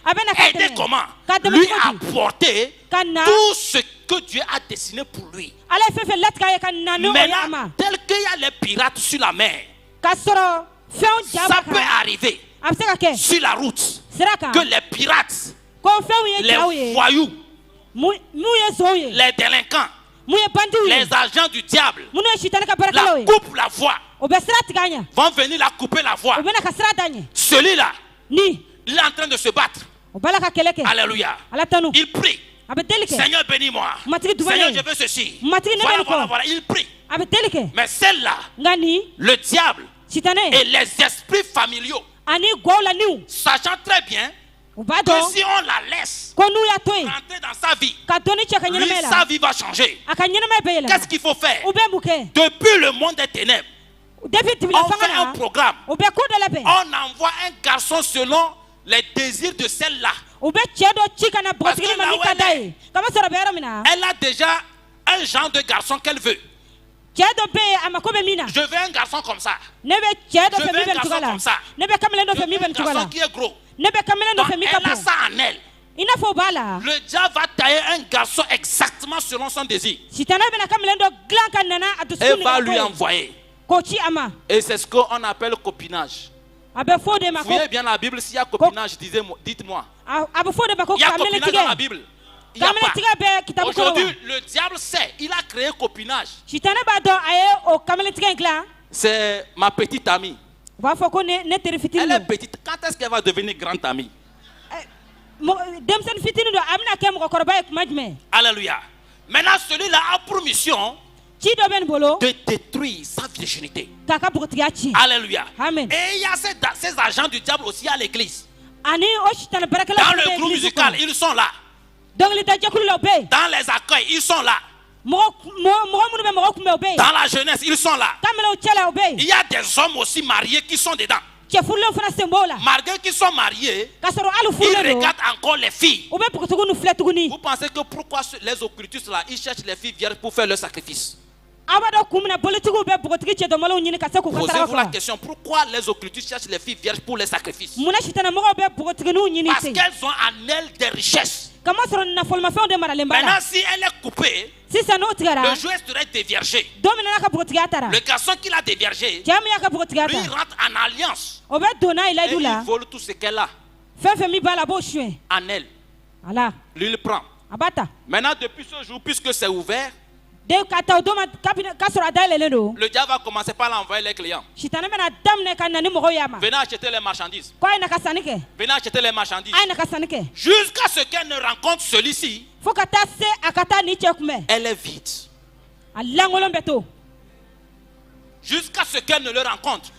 Aider comment? Lui apporter tout ce que Dieu a dessiné pour lui. Maintenant, tel qu'il y a les pirates sur la mer, ça peut arriver sur la route que les pirates, les voyous, les délinquants, les agents du diable la coupent la voie, vont venir la couper la voie. Celui-là, il est en train de se battre. Alléluia. Il prie. Seigneur, bénis-moi. Seigneur, je veux ceci. Voilà. Il prie. Mais celle-là, le diable et les esprits familiaux, sachant très bien que si on la laisse rentrer dans sa vie, lui, sa vie va changer. Qu'est-ce qu'il faut faire? Depuis le monde des ténèbres, on fait un programme. On envoie un garçon selon les désirs de celle-là. Parce que là elle a déjà un genre de garçon qu'elle veut. Je veux un garçon comme ça. Je veux un garçon comme ça. Je veux un garçon qui est gros. Donc elle a ça en elle. Le diable va tailler un garçon exactement selon son désir et va lui envoyer. Et c'est ce qu'on appelle copinage. Fouillez bien la Bible, s'il y a copinage, dites-moi. Il y a copinage dans la Bible? Il n'y a pas. Aujourd'hui, le diable sait, il a créé copinage. C'est ma petite amie. Elle est petite. Quand est-ce qu'elle va devenir grande amie? Alléluia. Maintenant, celui-là a pour mission de détruire sa virginité. Alléluia. Amen. Et il y a ces agents du diable aussi à l'église. Dans le groupe musical, ils sont là. Dans les accueils, ils sont là. Dans la jeunesse, ils sont là. Il y a des hommes aussi mariés qui sont dedans. Malgré qu'ils sont mariés, ils regardent encore les filles. Vous pensez que pourquoi les occultistes là, ils cherchent les filles vierges pour faire leur sacrifice? Posez-vous la question, pourquoi les occultistes cherchent les filles vierges pour les sacrifices? Parce qu'elles ont en elles des richesses. Maintenant, si elle est coupée, le jouet serait déviergé. Le garçon qui l'a déviergé, lui rentre en alliance. Et il vole tout ce qu'elle a en elle. Lui, il prend. Maintenant, depuis ce jour, puisque c'est ouvert, le diable va commencer par l'envoyer les clients. Venez acheter les marchandises. Venez acheter les marchandises. Jusqu'à ce qu'elle ne rencontre celui-ci, elle est vide. Jusqu'à ce qu'elle ne le rencontre,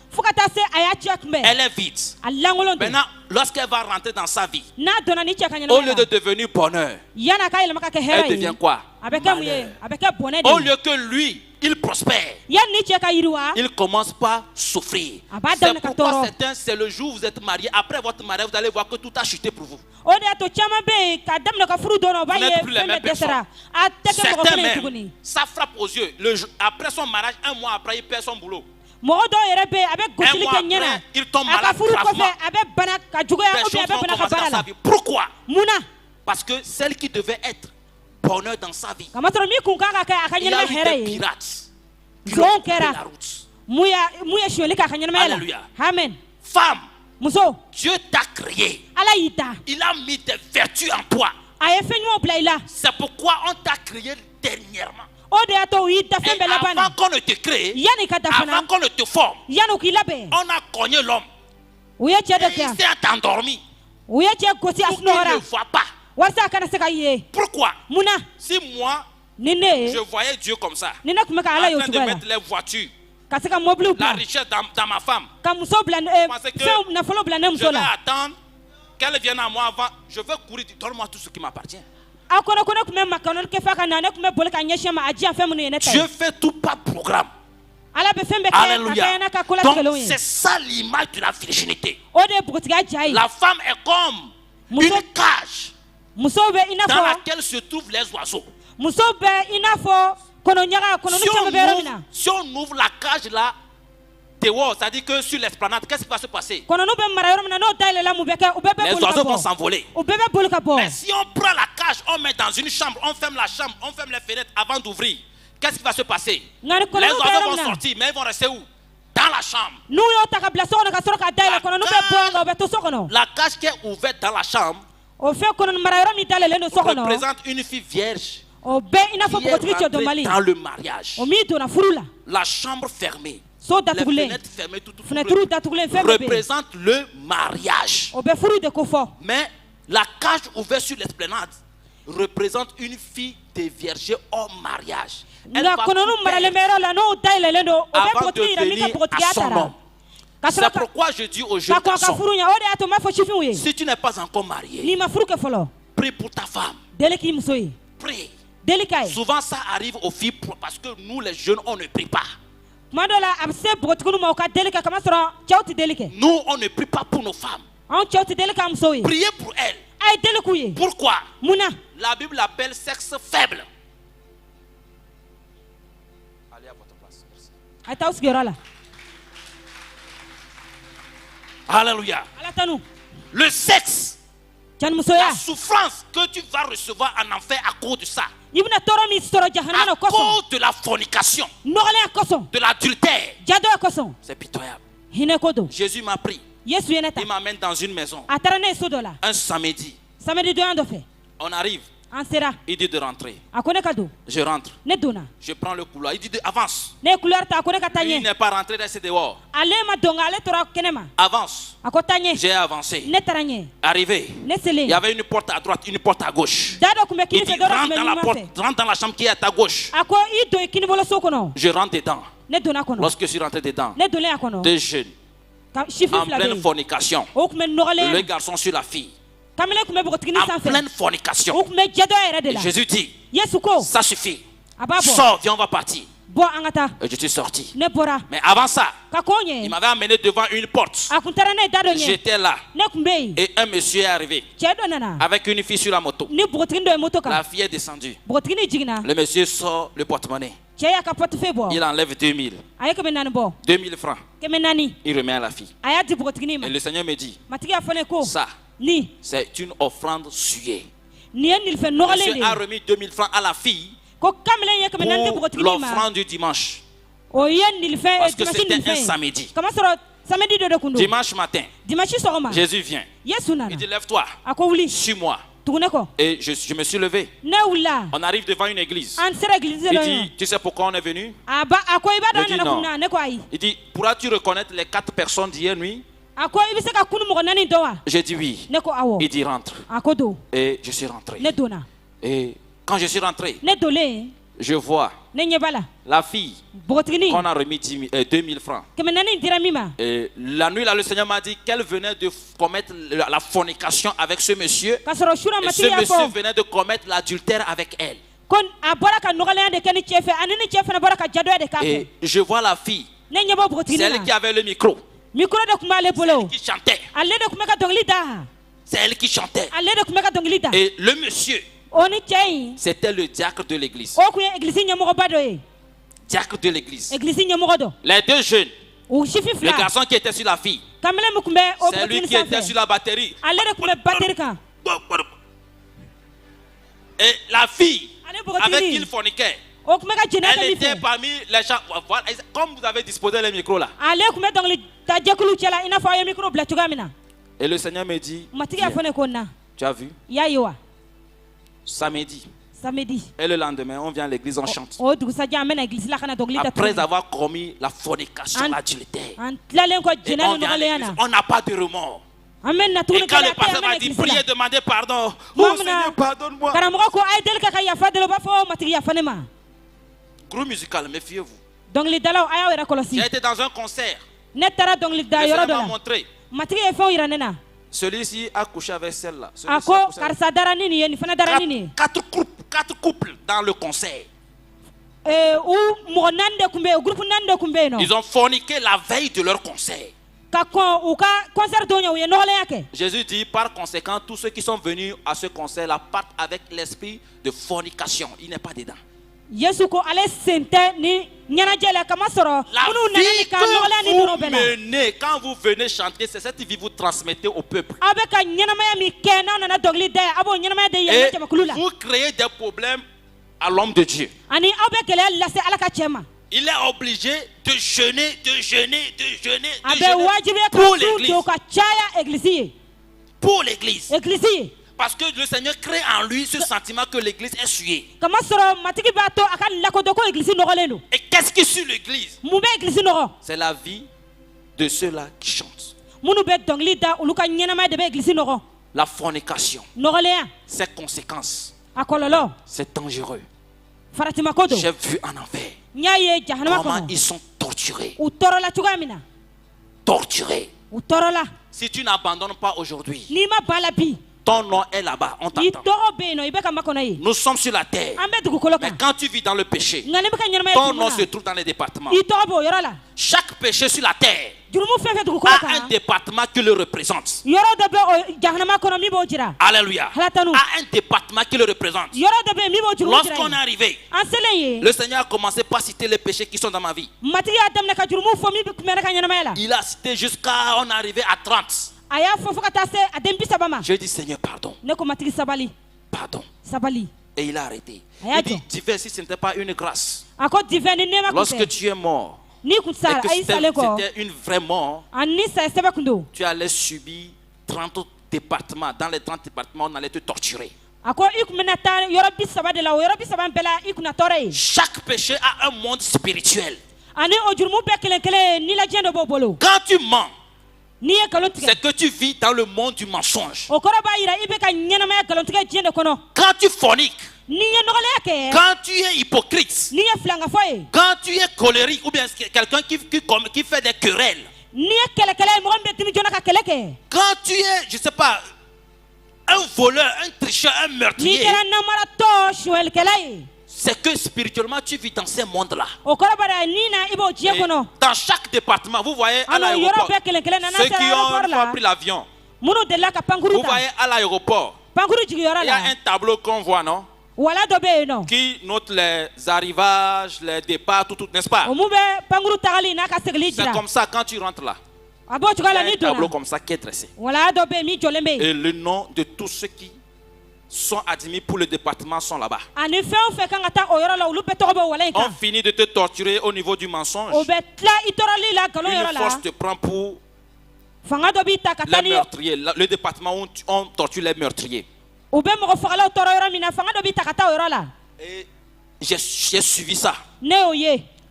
elle est vide. Maintenant, lorsqu'elle va rentrer dans sa vie, au lieu de devenir bonheur, elle devient quoi? Au lieu que lui, il prospère, il commence par souffrir. C'est pourquoi c'est le jour où vous êtes marié. Après votre mariage, vous allez voir que tout a chuté pour vous. Vous n'êtes plus les mêmes personnes. Certains même, ça frappe aux yeux. Après son mariage, un mois après, il perd son boulot. Un mois après, il tombe malade gravement. Des choses vont commencer dans sa vie. Pourquoi? Parce que celle qui devait être bonheur dans sa vie, il y a eu des pirates qui ont coupé la route. Alléluia. Amen. Femme, Dieu t'a créé. Il a mis des vertus en toi. C'est pourquoi on t'a créé dernièrement. Et avant qu'on ne te crée, avant qu'on ne te forme, on a cogné l'homme. Et il s'est endormi. Pour qu'il ne voit pas. Pourquoi? Si moi, je voyais Dieu comme ça, en train de mettre les voitures, la richesse dans ma femme, parce que je vais attendre qu'elle vienne à moi avant. Je veux courir, donne-moi tout ce qui m'appartient. Dieu fait tout par programme. Alléluia. Donc c'est ça l'image de la virginité. La femme est comme une cage dans laquelle se trouvent les oiseaux. Si on ouvre la cage là, c'est-à-dire que sur l'esplanade, qu'est-ce qui va se passer? Les oiseaux vont s'envoler. Mais si on prend la cage, on met dans une chambre, on ferme la chambre, on ferme les fenêtres avant d'ouvrir, qu'est-ce qui va se passer? Les oiseaux vont sortir, mais ils vont rester où? Dans la chambre. La cage qui est ouverte dans la chambre représente une fille vierge qui est rentrée dans le mariage. La chambre fermée, les fenêtres fermées, tout représente le mariage. Mais la cage ouverte sur l'esplanade représente une fille déviergée au mariage. Elle va avant de venir à son homme. C'est pourquoi je dis aux jeunes garçons, si tu n'es pas encore marié, prie pour ta femme. Prie. Souvent ça arrive aux filles parce que nous les jeunes on ne prie pas. Nous on ne prie pas pour nos femmes. Priez pour elles. Pourquoi? La Bible l'appelle sexe faible. Allez à votre place. Merci. Alléluia. Le sexe, la souffrance que tu vas recevoir en enfer à cause de ça, à cause de la fornication, de l'adultère, c'est pitoyable. Jésus m'a pris, il m'amène dans une maison un samedi. On arrive. Il dit de rentrer. Je rentre. Je prends le couloir. Il dit de avance. Il n'est pas rentré, reste dehors. Avance. J'ai avancé. Arrivé. Il y avait une porte à droite, une porte à gauche. Il dit rentre dans la porte, rentre dans la chambre qui est à ta gauche. Je rentre dedans. Lorsque je suis rentré dedans, deux jeunes en pleine fornication. Le garçon sur la fille. en pleine fornication. Et Jésus dit, ça suffit. Sors, viens, on va partir. Et je suis sorti. Mais avant ça, il m'avait amené devant une porte. J'étais là. Et un monsieur est arrivé avec une fille sur la moto. La fille est descendue. Le monsieur sort le porte-monnaie. Il enlève 2000. 2000 francs. Il remet à la fille. Et le Seigneur me dit, ça, c'est une offrande suée. Le monsieur a remis 2000 francs à la fille pour l'offrande du dimanche. Parce que c'était un samedi. Dimanche matin, Jésus vient. Il dit, lève-toi, suis-moi. Et je me suis levé. On arrive devant une église. Il dit, tu sais pourquoi on est venu? Je dis non. Il dit, pourras-tu reconnaître les 4 personnes d'hier nuit? J'ai dit oui. Il dit, rentre. Et je suis rentré. Et quand je suis rentré, je vois la fille qu'on a remis 2000 francs. Et la nuit, là, le Seigneur m'a dit qu'elle venait de commettre la fornication avec ce monsieur. Et ce monsieur venait de commettre l'adultère avec elle. Et je vois la fille. C'est elle qui avait le micro. C'est elle qui chantait. C'est elle qui chantait. Et le monsieur, c'était le diacre de l'église. Diacre de l'église. Les 2 jeunes. Le garçon qui était sur la fille. C'est lui qui était sur la batterie. Et la fille avec qui il forniquait, elle était parmi les gens. Comme vous avez disposé les micros là. Et le Seigneur me dit, tu as vu? Samedi. Et le lendemain, on vient à l'église, on chante. Après avoir commis la fornication, l'adultère. On n'a pas de remords. Et quand le pasteur m'a dit, priez, demandez pardon. Oh Seigneur, pardonne-moi. Groupe musical, méfiez-vous. J'ai été dans un concert. Le Seigneur m'a montré. Celui-ci a couché avec celle-là. 4 couples dans le concert. Ils ont forniqué la veille de leur concert. Jésus dit, par conséquent, tous ceux qui sont venus à ce concert-là partent avec l'esprit de fornication. Il n'est pas dedans. La vie que vous menez, quand vous venez chanter, c'est cette vie que vous transmettez au peuple. Et vous créez des problèmes à l'homme de Dieu. Il est obligé de jeûner pour l'église. Parce que le Seigneur crée en lui ce sentiment que l'église est souillée. Et qu'est-ce qui suit l'église? C'est la vie de ceux-là qui chantent. La fornication, ses conséquences, c'est dangereux. J'ai vu en enfer comment ils sont torturés. Torturés. Si tu n'abandonnes pas aujourd'hui, ton nom est là-bas, on t'attend. Nous sommes sur la terre. Mais quand tu vis dans le péché, ton nom se trouve dans les départements. Chaque péché sur la terre a un département qui le représente. Alléluia. A un département qui le représente. Lorsqu'on est arrivé, le Seigneur a commencé par citer les péchés qui sont dans ma vie. Il a cité jusqu'à on est arrivé à 30. Je dis Seigneur, pardon. Pardon. Et il a arrêté. Il dit, divers, si ce n'était pas une grâce. Lorsque tu es mort, et que c'était une vraie mort, tu allais subir 30 départements. Dans les 30 départements, on allait te torturer. Chaque péché a un monde spirituel. Quand tu mens, c'est que tu vis dans le monde du mensonge. Quand tu forniques, quand tu es hypocrite, quand tu es colérique ou bien quelqu'un qui fait des querelles, quand tu es, je ne sais pas, un voleur, un tricheur, un meurtrier, c'est que spirituellement tu vis dans ces mondes-là. Dans chaque département, vous voyez à l'aéroport, ceux qui ont pris l'avion, vous voyez à l'aéroport, il y a un tableau qu'on voit, non? Qui note les arrivages, les départs, tout, n'est-ce pas? C'est comme ça quand tu rentres là. Il y a un tableau comme ça qui est dressé. Et le nom de tous ceux qui sont admis pour le département sont là-bas. On finit de te torturer au niveau du mensonge. Une force te prend pour les meurtriers. Le département où on torture les meurtriers. Et j'ai suivi ça.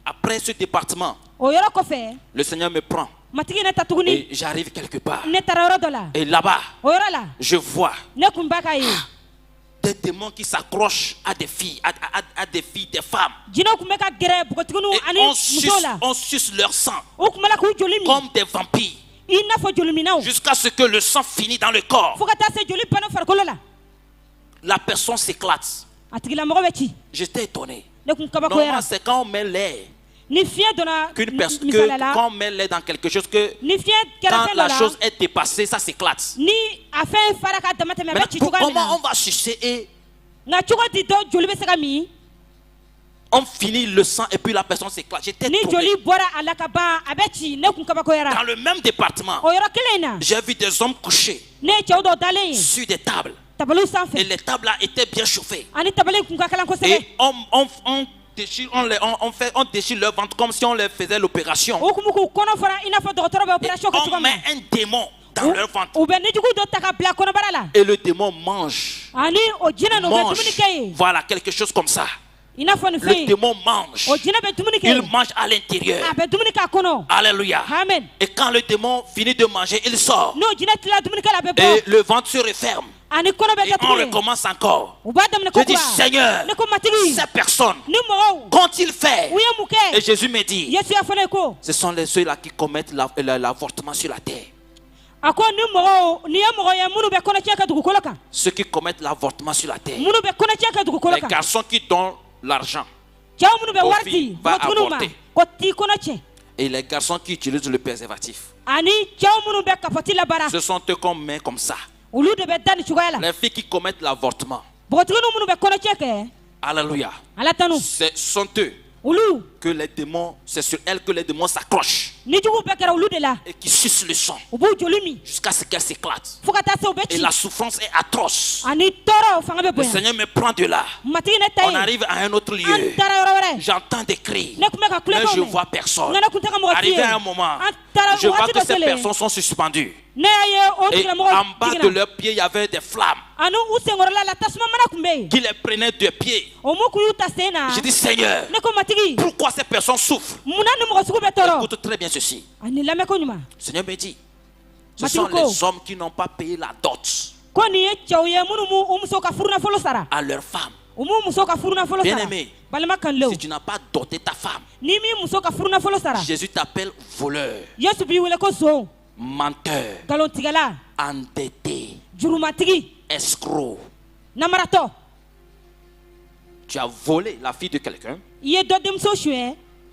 Après ce département, le Seigneur me prend. Et j'arrive quelque part. Et là-bas, je vois des démons qui s'accrochent à des filles, à des filles, des femmes. Et on suce leur sang comme des vampires. Jusqu'à ce que le sang finisse dans le corps. La personne s'éclate. J'étais étonné. Normalement, c'est quand on met l'air. Quand on met l'air dans quelque chose, que quand la chose est dépassée, ça s'éclate. Comment on va sucer et on finit le sang et puis la personne s'éclate. J'étais troublé. Dans le même département, j'ai vu des hommes couchés sur des tables. Et les tables là étaient bien chauffées. Et on déchire leur ventre comme si on leur faisait l'opération. Et on met un démon dans leur ventre. Et le démon mange. Voilà, quelque chose comme ça. Le démon mange. Il mange à l'intérieur. Alléluia. Et quand le démon finit de manger, il sort. Et le ventre se referme. Et on recommence encore. Je dis, Seigneur, ces personnes, qu'ont-ils fait? Et Jésus me dit, ce sont ceux-là qui commettent l'avortement sur la terre. Ceux qui commettent l'avortement sur la terre. Les garçons qui donnent l'argent aux filles vont avorter. Et les garçons qui utilisent le préservatif, ce sont eux qu'on met comme ça. Les filles qui commettent l'avortement, alléluia, ce sont eux que les démons, c'est sur elles que les démons s'accrochent et qui sucent le sang jusqu'à ce qu'elles s'éclatent. Et la souffrance est atroce. Le Seigneur me prend de là. On arrive à un autre lieu. J'entends des cris, mais je ne vois personne. Arrivé à un moment, je vois que ces personnes sont suspendues. Et en bas de leurs pieds, il y avait des flammes qui les prenaient de pieds. Je dis, Seigneur, pourquoi ces personnes souffrent? Écoute très bien ceci. Le Seigneur me dit, ce sont les hommes qui n'ont pas payé la dot à leur femme. Bien aimé, si tu n'as pas doté ta femme, Jésus t'appelle voleur, menteur, endetté, escroc. Tu as volé la fille de quelqu'un.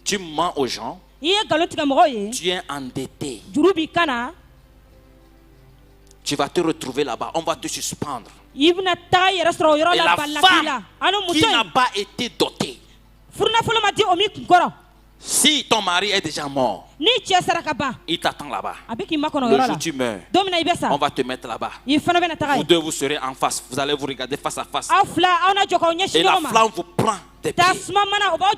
Tu mens aux gens. Tu es endetté. Tu vas te retrouver là-bas. On va te suspendre. Et la femme qui n'a pas été dotée, si ton mari est déjà mort, il t'attend là-bas. Le jour où tu meurs, on va te mettre là-bas. Vous deux, vous serez en face. Vous allez vous regarder face à face. Et la flamme vous prend des pieds.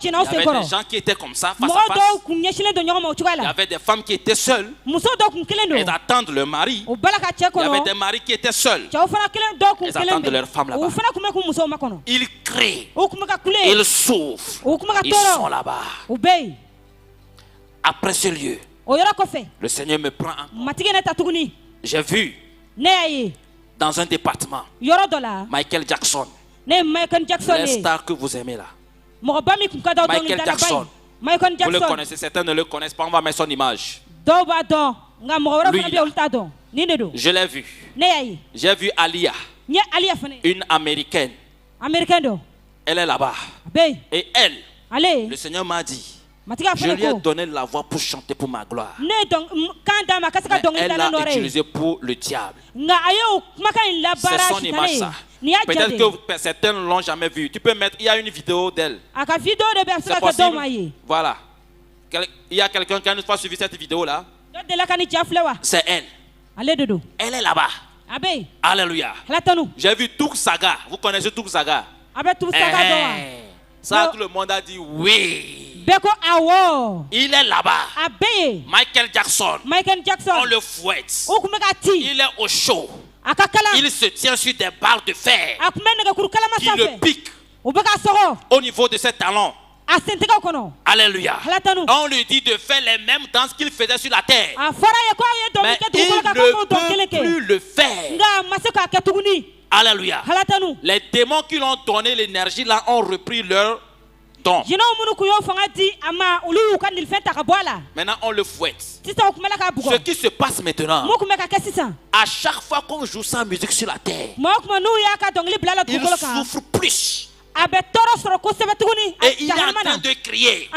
Il y avait des gens qui étaient comme ça, face à face. Il y avait des femmes qui étaient seules et d'attendre leur mari. Il y avait des maris qui étaient seuls et d'attendre leur femme là-bas. Ils crient, ils souffrent, ils sont là-bas. Après ce lieu, le Seigneur me prend encore. J'ai vu dans un département Michael Jackson, les stars que vous aimez là. Michael Jackson, vous le connaissez, certains ne le connaissent pas, on va mettre son image. Lui, je l'ai vu. J'ai vu Alia. Une américaine. Elle est là-bas. Et elle, le Seigneur m'a dit, je lui ai donné la voix pour chanter pour ma gloire. Mais elle l'a utilisé pour le diable. C'est son image, ça. Peut-être que certains ne l'ont jamais vu. Tu peux mettre, il y a une vidéo d'elle. C'est possible. Voilà. Il y a quelqu'un qui a une fois suivi cette vidéo-là. C'est elle. Elle est là-bas. Alléluia. J'ai vu Touk Saga. Vous connaissez Touk Saga? Ça, tout le monde a dit oui. Il est là-bas. Michael Jackson. On le fouette. Il est au chaud. Il se tient sur des barres de fer qui le piquent au niveau de ses talons. Alléluia. On lui dit de faire les mêmes danses qu'il faisait sur la terre. Mais il ne peut plus le faire. Alléluia. Les démons qui lui ont donné l'énergie là ont repris leur don. Maintenant on le fouette. Ce qui se passe maintenant, à chaque fois qu'on joue sa musique sur la terre, il souffre plus. Et il est en train de crier,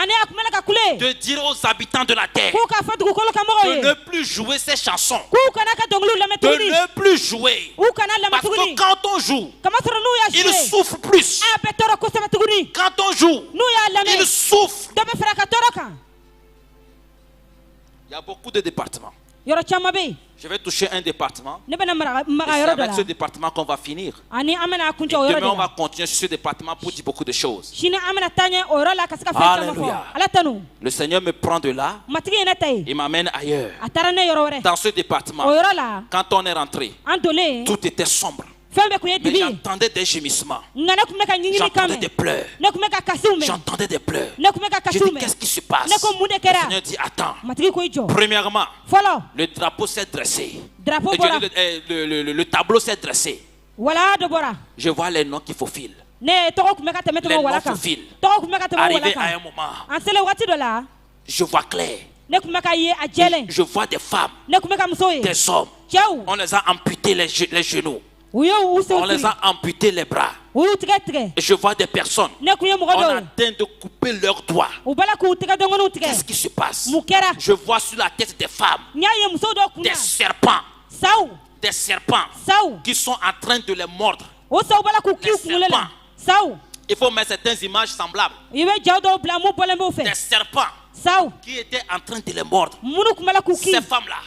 de dire aux habitants de la terre de ne plus jouer ces chansons, de ne plus jouer. Parce que quand on joue, il souffre plus. Quand on joue, il souffre. Il y a beaucoup de départements. Je vais toucher un département. Et c'est avec ce département qu'on va finir. Et demain, on va continuer sur ce département pour dire beaucoup de choses. Alléluia. Le Seigneur me prend de là. Il m'amène ailleurs. Dans ce département, quand on est rentré, tout était sombre. Mais j'entendais des gémissements. J'entendais des pleurs. J'entendais des pleurs. Je dis, qu'est-ce qui se passe? Le Seigneur dit, attends. Premièrement, le drapeau s'est dressé. Le tableau s'est dressé. Je vois les noms qui faufilent. Les noms faufilent. Arrivé à un moment, je vois clair. Je vois des femmes, des hommes. On les a amputés les genoux. On les a amputés les bras. Et je vois des personnes. On a tenté de couper leurs doigts. Qu'est-ce qui se passe? Je vois sur la tête des femmes des serpents. Des serpents qui sont en train de les mordre. Les serpents. Il faut mettre certaines images semblables. Des serpents qui étaient en train de les mordre. Ces femmes-là,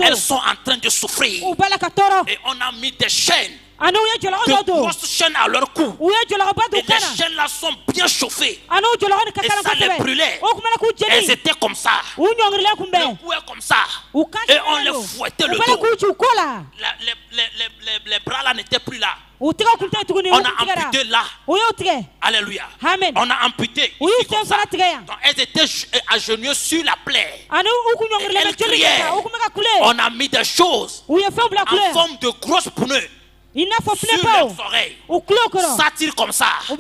elles sont en train de souffrir. Et on a mis des chaînes, de grosses chaînes à leur cou. Et les chaînes là sont bien chauffées. Et ça les brûlait. Elles étaient comme ça. Le cou est comme ça. Et on les fouettait le dos. Les bras là n'étaient plus là. On a amputé là. Alléluia. On a amputé ici comme ça. Donc elles étaient agenouillées sur la plaie. Et elles criaient. On a mis des choses en forme de grosses pneus sur leurs oreilles. Ça tire comme ça. Ça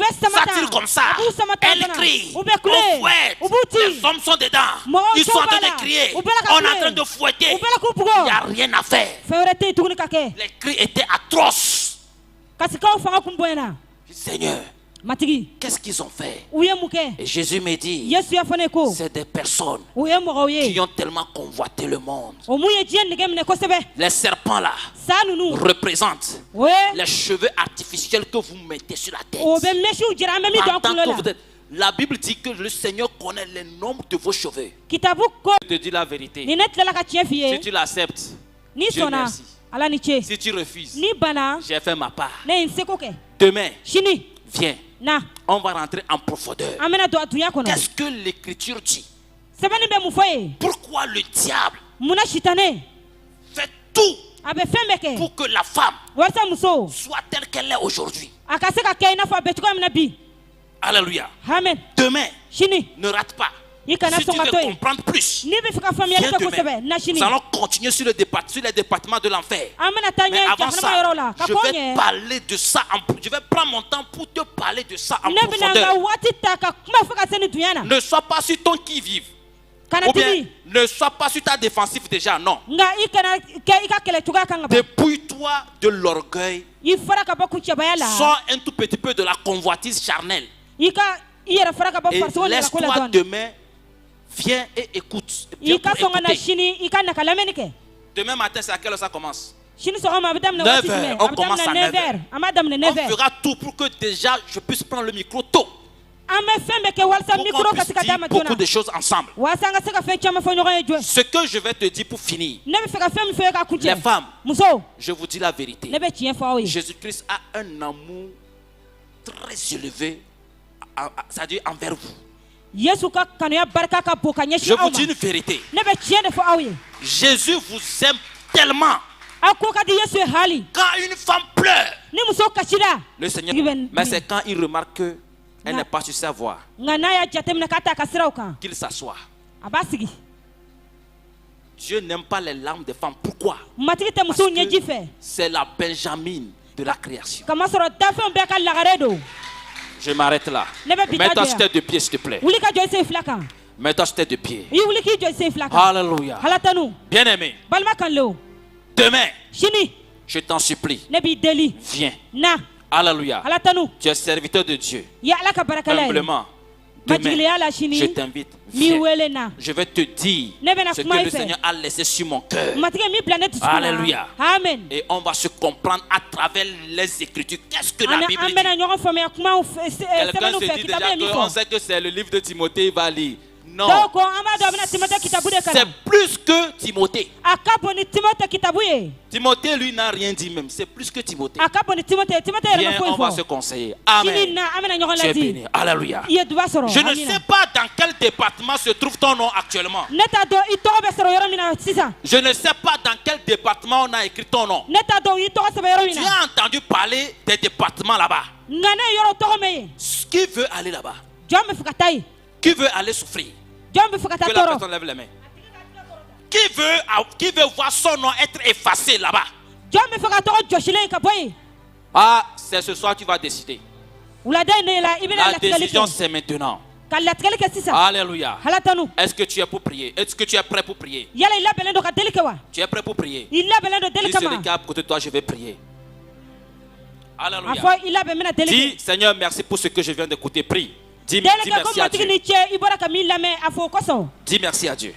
tire comme ça. Elles crient. On fouette. Les hommes sont dedans. Ils sont en train de crier. On est en train de fouetter. Il n'y a rien à faire. Les cris étaient atroces. Seigneur, qu'est-ce qu'ils ont fait? Et Jésus me dit, c'est des personnes qui ont tellement convoité le monde. Les serpents là représentent les cheveux artificiels que vous mettez sur la tête. Pendant que vous êtes... La Bible dit que le Seigneur connaît le nombre de vos cheveux. Je te dis la vérité. Si tu l'acceptes, Dieu merci. Si tu refuses, j'ai fait ma part. Demain, viens. On va rentrer en profondeur. Qu'est-ce que l'Écriture dit? Pourquoi le diable fait tout pour que la femme soit telle qu'elle est aujourd'hui? Alléluia. Demain, ne rate pas. Si tu veux comprendre plus, viens demain. Nous allons continuer sur les départements de l'enfer. Mais avant ça, je vais parler de ça. Je vais prendre mon temps pour te parler de ça en profondeur. Ne sois pas sur ton qui-vive. Ou bien, ne sois pas sur ta défensive déjà, non. Dépouille-toi de l'orgueil. Sors un tout petit peu de la convoitise charnelle. Et laisse-toi demain, viens et écoute. Viens pour écouter. Demain matin, c'est à quelle heure ça commence? 9h, on commence à 9h. On fera tout pour que déjà je puisse prendre le micro tôt. Pour qu'on puisse dire beaucoup de choses ensemble. Ce que je vais te dire pour finir, les femmes, je vous dis la vérité. Jésus-Christ a un amour très élevé, c'est-à-dire envers vous. Je vous dis une vérité. Jésus vous aime tellement. Quand une femme pleure, le Seigneur, mais c'est quand il remarque qu'elle n'est pas sur sa voie qu'il s'assoit. Dieu n'aime pas les larmes des femmes. Pourquoi? Parce que c'est la Benjamine de la création. Je m'arrête là. Mets-toi sur tes deux pieds, s'il te plaît. Mets-toi sur tes deux pieds. Alléluia. Bien-aimé, demain, je t'en supplie, viens. Alléluia. Tu es serviteur de Dieu. Humblement. Demain, je t'invite. Viens. Je vais te dire ce que le Seigneur a laissé sur mon cœur. Alléluia. Et on va se comprendre à travers les Écritures. Qu'est-ce que la Bible dit? Quelqu'un se dit déjà qu'on sait que c'est le livre de Timothée, il va lire. Non, c'est plus que Timothée. Timothée, lui, n'a rien dit même. C'est plus que Timothée. Viens, on va se conseiller. Amen. Tu es béni. Alléluia. Je ne sais pas dans quel département se trouve ton nom actuellement. Je ne sais pas dans quel département on a écrit ton nom. Tu as entendu parler des départements là-bas. Qui veut aller là-bas? Qui veut aller souffrir? Que la personne lève les mains. Qui veut voir son nom être effacé là-bas? Ah, c'est ce soir que tu vas décider. La décision, c'est maintenant. Alléluia. Est-ce que tu es pour prier? Est-ce que tu es prêt pour prier? Tu es prêt pour prier? Dis celui qui est à côté de toi, je vais prier. Alléluia. Dis, Seigneur, merci pour ce que je viens d'écouter. Prie. Dis merci à Dieu. Dis merci à Dieu.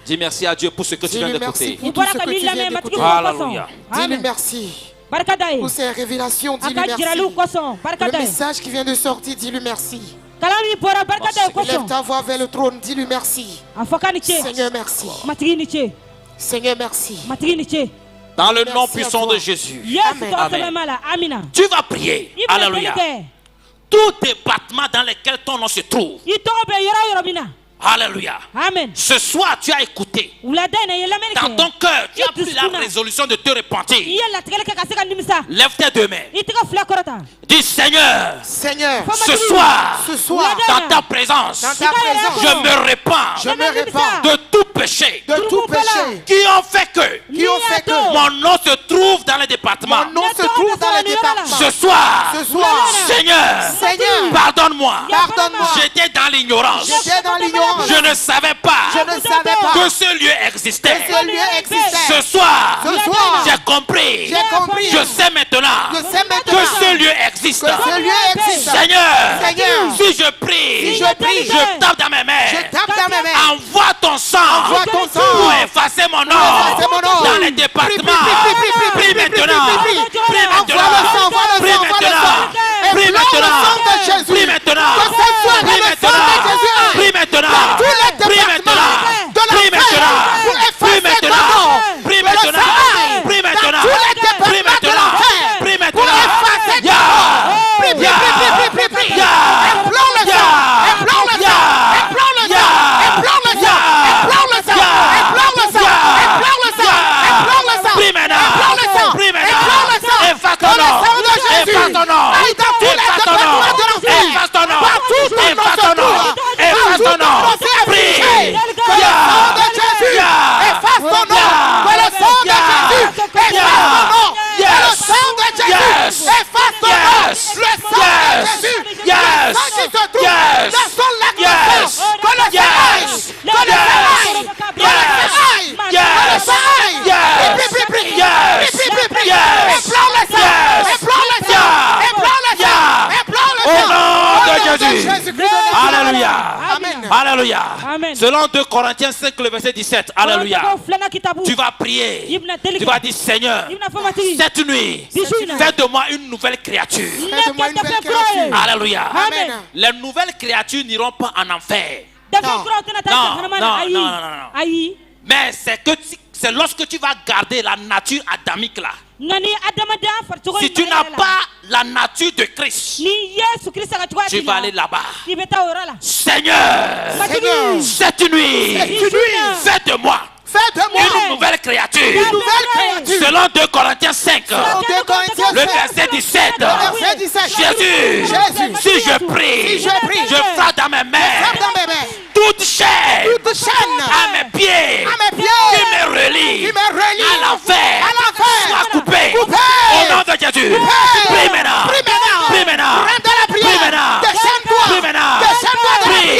Dis merci à Dieu pour ce que tu viens d'écouter. Alléluia. Dis-lui merci. Pour ces révélations, dis-lui merci. Le message qui vient de sortir, dis-lui merci. Lève ta voix vers le trône, dis-lui merci. Seigneur, merci. Seigneur, merci. Dans le nom puissant de Jésus. Amen. Tu vas prier. Alléluia. Tout département dans lequel ton nom se trouve. Alléluia. Amen. Ce soir, tu as écouté. Dans ton cœur, tu as pris la résolution de te repentir. Lève tes deux mains. Dis Seigneur, ce soir, dans ta présence, je me répands de tout péché, qui ont fait que mon nom se trouve dans les départements. Ce soir, Seigneur, pardonne-moi. J'étais dans l'ignorance. Je ne savais pas que ce lieu existait. Ce soir, j'ai compris. Je sais maintenant que ce lieu existe. Seigneur, si je prie, je tape dans mes mains. Envoie ton sang pour effacer mon nom dans les départements. Prie maintenant. Prie maintenant. Prie maintenant. Prie maintenant. Prie maintenant. Prie maintenant. Prie maintenant. Prie maintenant. Prie maintenant. Prie maintenant. Prie maintenant. Prie maintenant. Prie maintenant. Prie maintenant. Prie maintenant. Alléluia. Selon 2 Corinthiens 5, le verset 17. Alléluia. Tu vas prier. Tu vas dire, Seigneur, cette nuit, fais de moi une nouvelle créature. Alléluia. Les nouvelles créatures n'iront pas en enfer. Non. Mais c'est lorsque tu vas garder la nature adamique là. Si tu n'as pas la nature de Christ, tu vas aller là-bas. Seigneur, cette nuit, fais de moi une nouvelle créature. Selon 2 Corinthiens 5, le verset 17. Jésus, si je prie, je frappe dans mes mains toute chaîne à mes pieds qui me relie à l'enfer soit coupée. Au nom de Jésus, prie maintenant. Prie maintenant. Prie maintenant. Prie maintenant. Prie.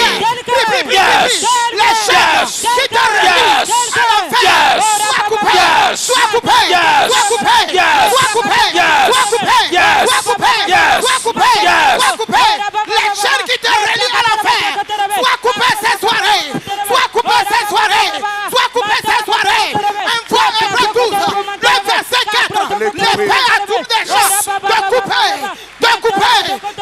Yes. Yes. Yes. Sois coupé. Yes. Sois coupé. Yes. Sois coupé. Yes. Sois coupé. Yes. Sois coupé. Yes. Sois coupé. Yes. Sois coupé. Yes. Sois coupé. Les chaînes qui te relient à l'enfer, sois coupé cette soirée. Sois coupé cette soirée. Sois coupé cette soirée. Un fois après tous, le verset 4. Les pères à toutes des gens de couper.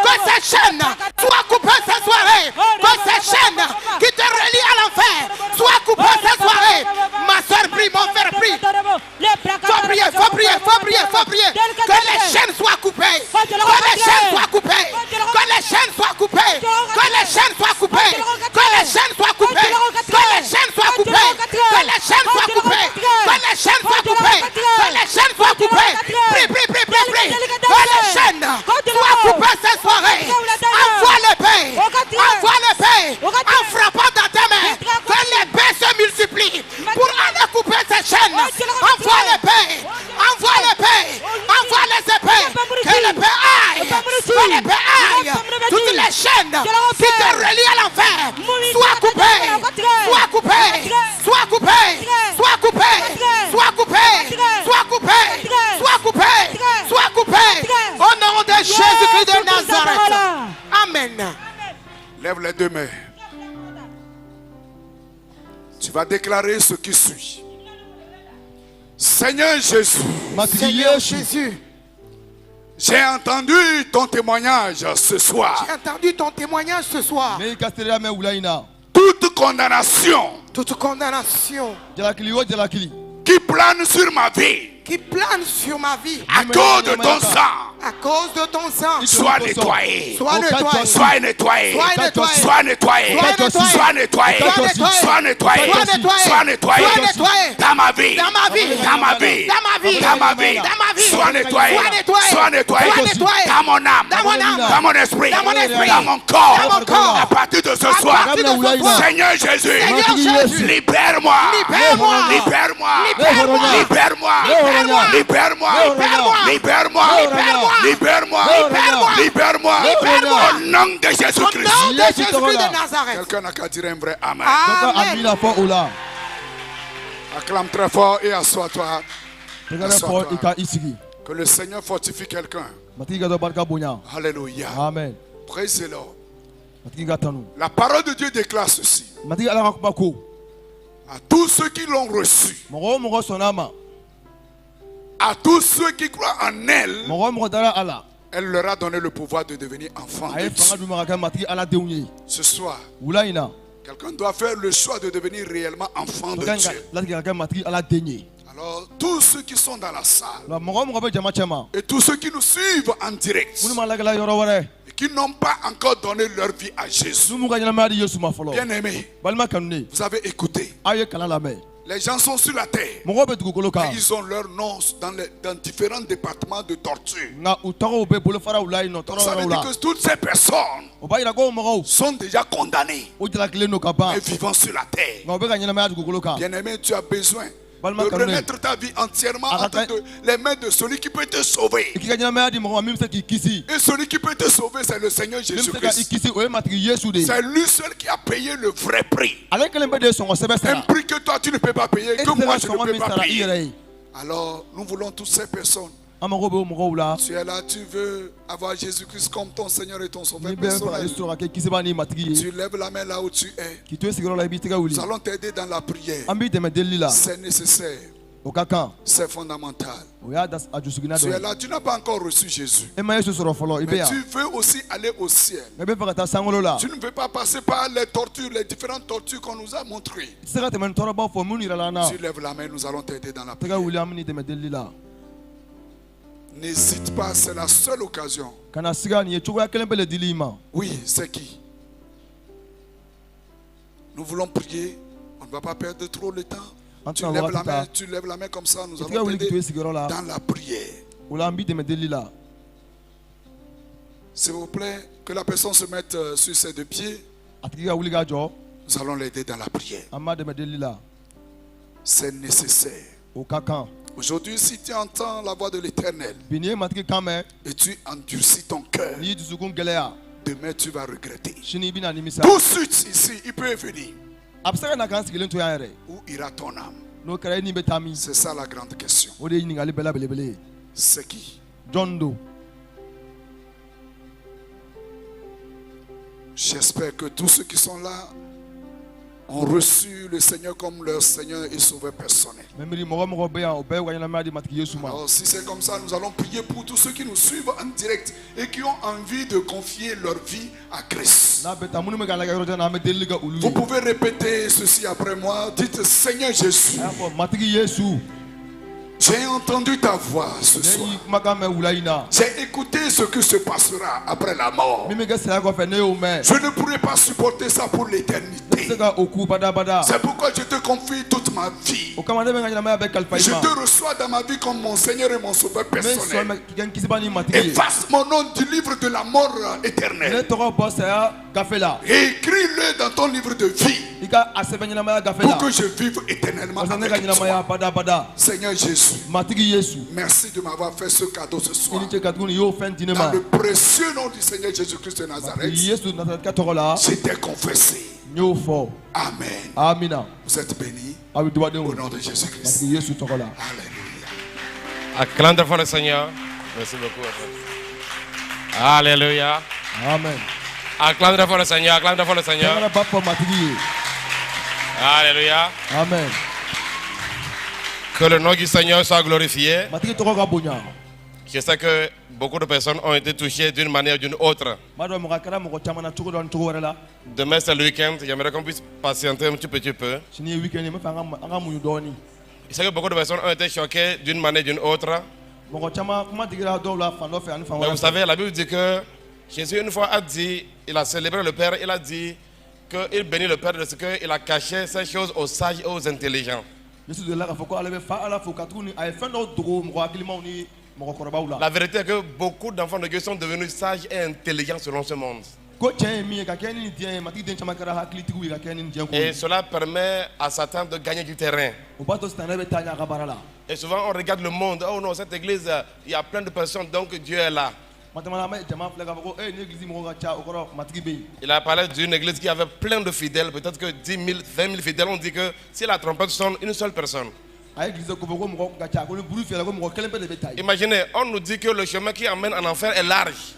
Que ces chaînes soient coupées cette soirée. Que ces chaînes qui te relient à l'enfer soient coupées cette soirée. Ma soeur prie, mon frère prie. Faut prier. Que les chaînes soient coupées. Que les chaînes soient coupées. Que les chaînes soient coupées. Que les chaînes soient coupées. Que les chaînes soient coupées. Que les chaînes soient coupées. Que les chaînes soient coupées. Que les chaînes soient coupées. Que les chaînes soient coupées. Prie. Que les chaînes soient coupées cette soirée. Envoie le paix. En frappant dans tes mains. Que les paix se multiplient. Pour aller couper ces chaînes. Envoie le paix. Envoie les épées. Que les paix aillent. Que les paix aillent. Toutes les chaînes qui te relient à l'enfer soient coupées. Soient coupées. Soient coupées. Soient coupées. Soient coupées. Soient coupées. Soient coupées. Soient coupées. Au nom de Jésus-Christ de Nazareth. Amen. Lève les 2 mains. Tu vas déclarer ce qui suit. Seigneur Jésus, j'ai entendu ton témoignage ce soir. Toute condamnation qui plane sur ma vie. À cause de ton sang. Sois nettoyé. Dans ma vie. Sois nettoyé. Dans mon âme. Dans mon esprit. Dans mon corps. À partir de ce soir. Seigneur Jésus. Libère-moi. Au nom de Jésus-Christ. de Nazareth. Quelqu'un n'a qu'à dire un vrai amen. Amen. Acclame très fort et assois-toi. Que le Seigneur fortifie quelqu'un. Alléluia. Amen. Praise the Lord. La parole de Dieu déclare ceci. À tous ceux qui l'ont reçu. À tous ceux qui croient en elle, elle leur a donné le pouvoir de devenir enfants de Dieu. Ce soir, quelqu'un doit faire le choix de devenir réellement enfant de Dieu. Alors, tous ceux qui sont dans la salle et tous ceux qui nous suivent en direct et qui n'ont pas encore donné leur vie à Jésus, bien aimés, vous avez écouté. Les gens sont sur la terre. Et ils ont leur nom dans différents départements de torture. Donc ça veut dire que toutes ces personnes sont déjà condamnées et vivant sur la terre. Bien aimé, tu as besoin de remettre ta vie entièrement entre les mains de celui qui peut te sauver. Et celui qui peut te sauver, c'est le Seigneur Jésus-Christ. C'est lui seul qui a payé le vrai prix. Un prix que toi tu ne peux pas payer, que moi je ne peux pas payer. Alors nous voulons toutes ces personnes Tu es là, tu veux avoir Jésus-Christ comme ton Seigneur et ton Sauveur personnel. Tu lèves la main là où tu es. Nous allons t'aider dans la prière. C'est nécessaire. C'est fondamental. Tu es là, tu n'as pas encore reçu Jésus. Mais tu veux aussi aller au ciel. Tu ne veux pas passer par les tortures, les différentes tortures qu'on nous a montrées. Tu lèves la main, nous allons t'aider dans la prière. N'hésite pas, c'est la seule occasion. Oui, c'est qui? Nous voulons prier. On ne va pas perdre trop le temps. Tu lèves la main comme ça, nous allons t'aider dans la prière. S'il vous plaît, que la personne se mette sur ses deux pieds. Nous allons l'aider dans la prière. C'est nécessaire. Aujourd'hui, si tu entends la voix de l'Éternel et tu endurcis ton cœur, demain tu vas regretter. Tout de suite ici, il peut venir. Où ira ton âme? C'est ça la grande question. C'est qui? J'espère que tous ceux qui sont là ont reçu le Seigneur comme leur Seigneur et Sauveur personnel. Alors si c'est comme ça, nous allons prier pour tous ceux qui nous suivent en direct et qui ont envie de confier leur vie à Christ. Vous pouvez répéter ceci après moi. Dites: Seigneur Jésus, j'ai entendu ta voix ce soir. J'ai écouté ce qui se passera après la mort. Je ne pourrai pas supporter ça pour l'éternité. C'est pourquoi je te confie toute ma vie. Je te reçois dans ma vie comme mon Seigneur et mon Sauveur personnel. Efface mon nom du livre de la mort éternelle. Et écris-le dans ton livre de vie pour que je vive éternellement avec toi. Seigneur Jésus, merci de m'avoir fait ce cadeau ce soir. Dans le précieux nom du Seigneur Jésus-Christ de Nazareth, j'étais confessé. Amen. Vous êtes bénis au nom de Jésus-Christ. Alléluia. Acclame devant le Seigneur. Merci beaucoup. Alléluia. Amen. Acclame devant le Seigneur. Acclame devant le Seigneur. Alléluia. Amen. Que le nom du Seigneur soit glorifié. Je sais que beaucoup de personnes ont été touchées d'une manière ou d'une autre. Demain c'est le week-end, j'aimerais qu'on puisse patienter un petit peu. Je sais que beaucoup de personnes ont été choquées d'une manière ou d'une autre. Mais vous savez, la Bible dit que Jésus une fois a dit, il a célébré le Père, il a dit qu'il bénit le Père de ce qu'il a caché ces choses aux sages et aux intelligents. La vérité est que beaucoup d'enfants de Dieu sont devenus sages et intelligents selon ce monde. Et cela permet à Satan de gagner du terrain. Et souvent on regarde le monde, oh non, cette église, il y a plein de personnes, donc Dieu est là. Il a parlé d'une église qui avait plein de fidèles, peut-être que 10 000, 20 000 fidèles. On dit que si la trompette sonne, une seule personne. Imaginez, on nous dit que le chemin qui amène en enfer est large.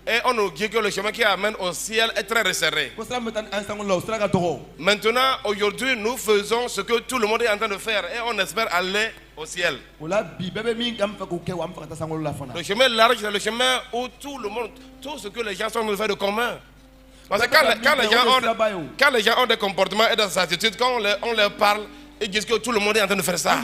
Et on nous dit que le chemin qui amène au ciel est très resserré. Maintenant, aujourd'hui, nous faisons ce que tout le monde est en train de faire et on espère aller au ciel. Le chemin large, c'est le chemin où tout le monde, tout ce que les gens sont en train de faire de commun. Parce que quand les gens ont des comportements et des attitudes, quand on leur parle, ils disent que tout le monde est en train de faire ça.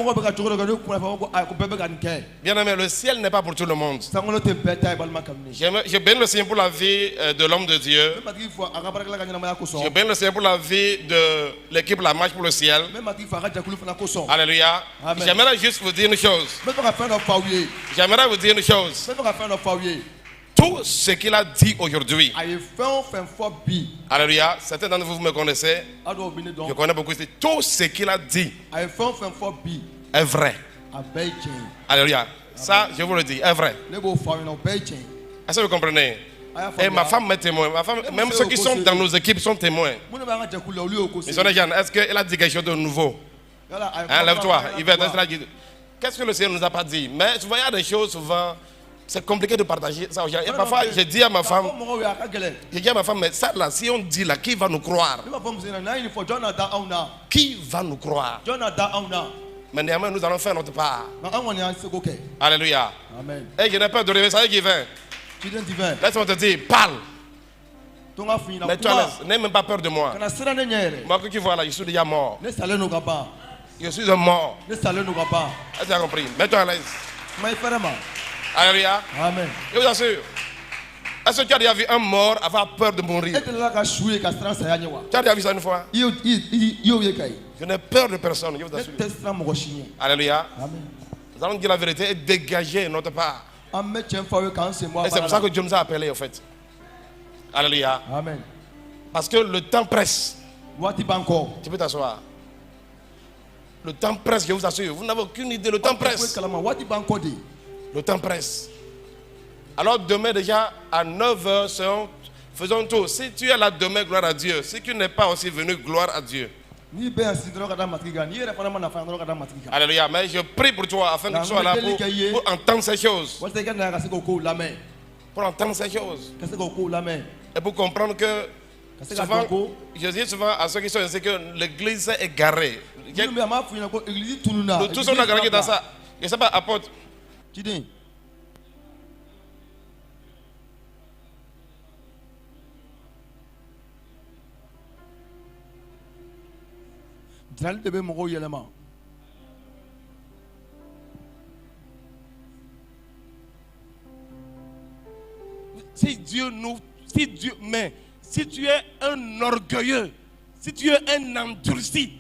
Bien aimé, le ciel n'est pas pour tout le monde. Je bénis le Seigneur pour la vie de l'homme de Dieu. Je bénis le Seigneur pour la vie de l'équipe La Marche pour le ciel. Alléluia. J'aimerais juste vous dire une chose. J'aimerais vous dire une chose. Tout ce qu'il a dit aujourd'hui. Alléluia. Certains d'entre vous me connaissez. Je connais beaucoup. Tout ce qu'il a dit est vrai. Alléluia. Ça, je vous le dis, est vrai. Est-ce que vous comprenez? Et ma femme est témoin. Ma femme, même ceux qui sont dans nos équipes sont témoins. Ils sont des gens. Est-ce qu'elle a dit quelque chose de nouveau? Lève-toi. Il va être là. qu'est-ce que le Seigneur ne nous a pas dit? Mais souvent, il y a des choses, souvent, c'est compliqué de partager ça aux gens. Et parfois, je dis à ma femme, mais ça là, si on dit là, qui va nous croire? Qui va nous croire? Mais néanmoins, nous allons faire notre part. Alléluia. Amen. Et je n'ai pas de rêver, ça qui vient. Laisse-moi te dire, parle. Mais toi, n'aie même pas peur de moi. Moi, que tu vois là, je suis déjà mort. Je suis un mort. Est-ce que tu as compris? Mets-toi à l'aise. Alléluia. Amen. Je vous assure. Est-ce que tu as déjà vu un mort avoir peur de mourir? Tu as déjà vu ça une fois? Je n'ai peur de personne, je vous assure. Alléluia. Amen. Nous allons dire la vérité et dégager notre part. Et c'est pour ça que Dieu nous a appelés, en fait. Alléluia. Amen. Parce que le temps presse. Tu peux t'asseoir. Le temps presse, je vous assure. Vous n'avez aucune idée, le temps presse. Le temps presse. Alors demain déjà à 9h, faisons tout. Si tu es là demain, gloire à Dieu. Si tu n'es pas aussi venu, gloire à Dieu. Alléluia. Mais je prie pour toi afin que tu sois là pour entendre ces choses. Pour entendre ces choses. Et pour comprendre que souvent, je dis souvent à ceux qui sont ici que l'église est égarée. Tous sont égarés dans ça. Je ne sais pas, apôtre. Si Dieu nous, si tu es un orgueilleux, si tu es un endurci,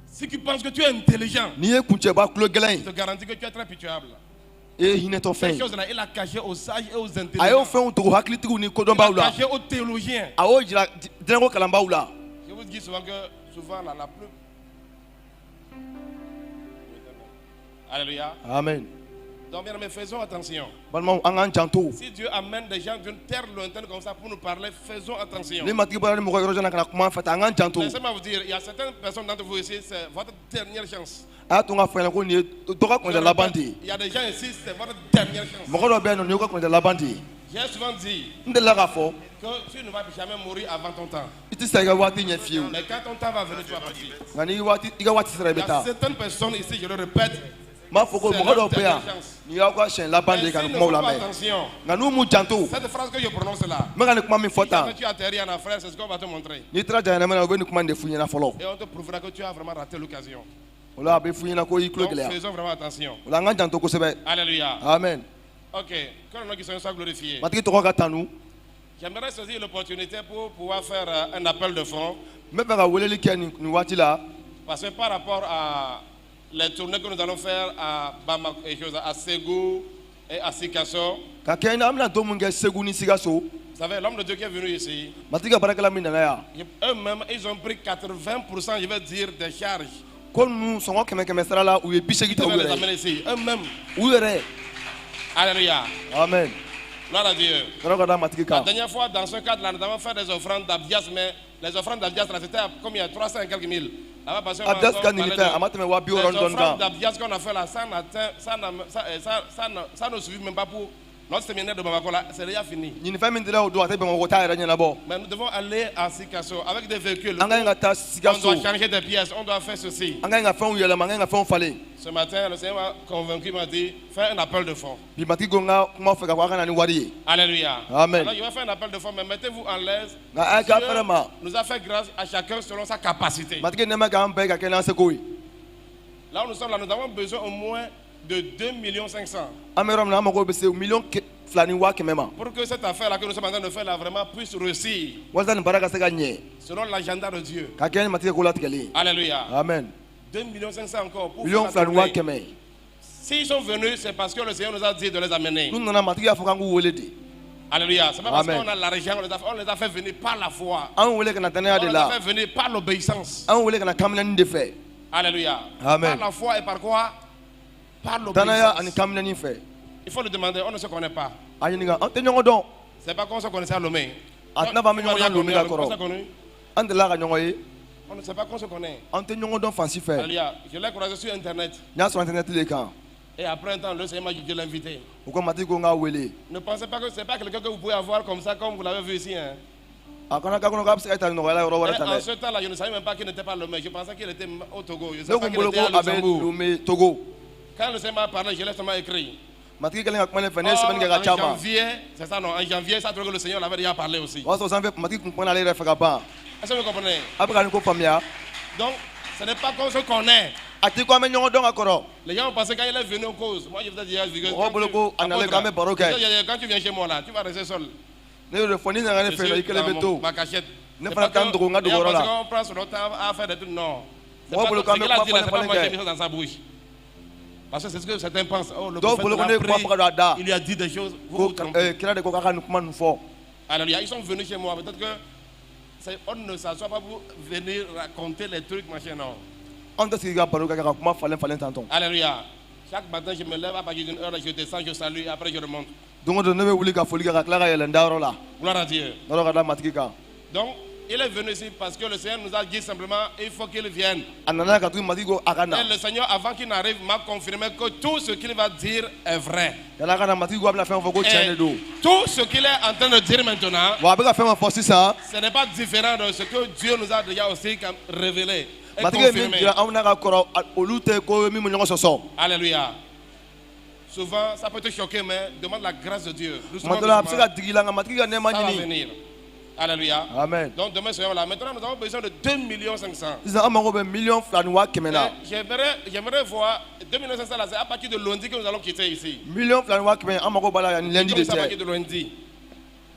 si tu penses que tu es intelligent, je te garantis que tu es très pitiable. Ces choses-là, il a caché aux sages et aux intelligents. Il a caché aux théologiens. Je vous dis souvent que la plus. Alléluia. Amen. Donc bien aimés, faisons attention. Si Dieu amène des gens d'une terre lointaine comme ça pour nous parler, faisons attention. Laissez-moi vous dire, il y a certaines personnes d'entre vous ici, c'est votre dernière chance. Il y a des gens ici, c'est votre dernière chance. J'ai souvent dit que tu ne vas jamais mourir avant ton temps. Mais quand ton temps va venir, tu vas partir. Il y a certaines personnes ici, je le répète, c'est leur dernière chance. Et si ne font pas attention, cette phrase que je prononce là, quand tu atterris en Afrique, c'est ce qu'on va te montrer. Et on te prouvera que tu as vraiment raté l'occasion. Donc faisons vraiment attention. Alléluia. Amen. Ok, que le nom qui soit glorifié. J'aimerais saisir l'opportunité pour pouvoir faire un appel de fonds. Parce que par rapport à les tournées que nous allons faire à Bamako, à Ségou et à Sikasso. Vous savez, l'homme de Dieu qui est venu ici, eux-mêmes, ils ont pris 80%, je vais dire, des charges. Ils devaient les amener ici, eux-mêmes. Alléluia. Amen. Gloire à Dieu. La dernière fois, dans ce cadre-là, nous avons fait des offrandes d'Abdias, mais les offrandes d'Abdias, c'était comme il y a 300 et quelques mille. Les offrandes d'Abdias qu'on a fait là, ça ne suffit même pas pour notre séminaire de Bamako là, c'est déjà fini. Mais nous devons aller à Sikasso avec des véhicules. On doit changer des pièces, on doit faire ceci. Ce matin, le Seigneur m'a convaincu, il m'a dit, fais un appel de fonds. Alléluia. Amen. Alors, il va faire un appel de fonds, mais mettez-vous en l'aise. Dieu nous a fait grâce à chacun selon sa capacité. Là où nous sommes, là, nous avons besoin au moins de 2 500 000. Pour que cette affaire-là que nous sommes en train de faire là vraiment puisse réussir. Selon l'agenda de Dieu. Alléluia. Amen. 2 500 000 encore pour faire. S'ils sont venus, c'est parce que le Seigneur nous a dit de les amener. Alléluia. C'est pas parce qu'on a l'argent, on les a fait venir par la foi. On les a fait venir par l'obéissance. Alléluia. Amen. Par la foi et par quoi? Par l'obéissance. Il faut le demander, on ne se connaît pas. C'est pas qu'on se connaissait à Lomé. On ne sait pas qu'on se connaît. Alléluia. Je l'ai croisé sur Internet. Et après un temps, le Seigneur m'a dit de l'inviter. Ne pensez pas que ce n'est pas quelqu'un que vous pouvez avoir comme ça, comme vous l'avez vu ici. Hein. En ce temps-là, je ne savais même pas qu'il n'était pas le maire. Je pensais qu'il était au Togo. Je ne savais pas qu'il était à Luxembourg. Quand le Seigneur m'a parlé, je l'ai seulement écrit. En janvier, c'est ça non, en janvier, ça trouve que le Seigneur l'avait déjà parlé aussi. Est-ce que vous comprenez? Donc, ce n'est pas qu'on se connaît. Les gens ont pensé quand il est venu en cause. Moi, je vous ai dit, quand tu viens chez moi là, tu vas rester seul. Ma cachette. On prend son temps à faire des trucs. Non. C'est pas ce qu'il a dit là, c'est pas moi qui ai mis ça dans sa bouche. Parce que c'est ce que certains pensent. Oh, le prophète l'a pris, il lui a dit des choses. Alléluia. Ils sont venus chez moi. Peut-être que on ne s'assoit pas pour venir raconter les trucs, machin, non. Alléluia. Chaque matin, je me lève à partir d'une heure, je descends, je salue, après je remonte. Gloire à Dieu. Donc, il est venu ici parce que le Seigneur nous a dit simplement il faut qu'il vienne. Et le Seigneur, avant qu'il n'arrive, m'a confirmé que tout ce qu'il va dire est vrai. Et tout ce qu'il est en train de dire maintenant, ce n'est pas différent de ce que Dieu nous a déjà aussi révélé. Alléluia. Souvent, ça peut te choquer, mais demande la grâce de Dieu. Doucement, ça va venir. Alléluia. Amen. Donc demain, là. Maintenant, nous avons besoin de 2,5 millions. J'aimerais voir 2,5 millions, c'est à partir de lundi que nous allons quitter ici. À partir de lundi.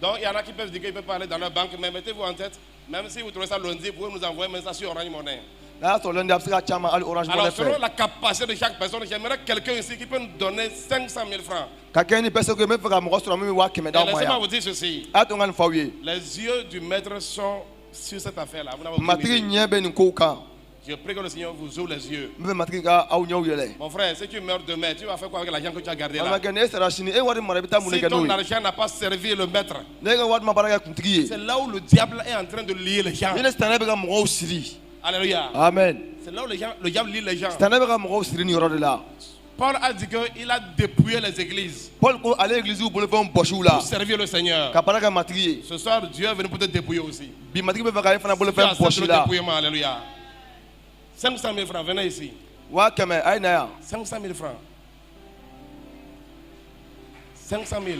Donc il y en a qui peuvent dire qu'ils peuvent parler dans leur banque, mais mettez-vous en tête, même si vous trouvez ça lundi, vous pouvez nous envoyer un message sur Orange Money. Alors, selon la capacité de chaque personne, j'aimerais quelqu'un ici qui peut nous donner 500 000 francs. Laissez-moi vous dire ceci. Les yeux du maître sont sur cette affaire-là. Je prie que le Seigneur vous ouvre les yeux. Mon frère, si tu meurs demain, tu vas faire quoi avec l'argent que tu as gardé là? Si ton argent n'a pas servi le maître, c'est là où le diable est en train de lier les gens. Alléluia. Amen. C'est là où le diable lie les gens. Paul a dit qu'il a dépouillé les églises pour servir le Seigneur. Ce soir, Dieu est venu pour te dépouiller aussi. Alléluia. 500 000 francs, venez ici. 500 000 francs. 500 000.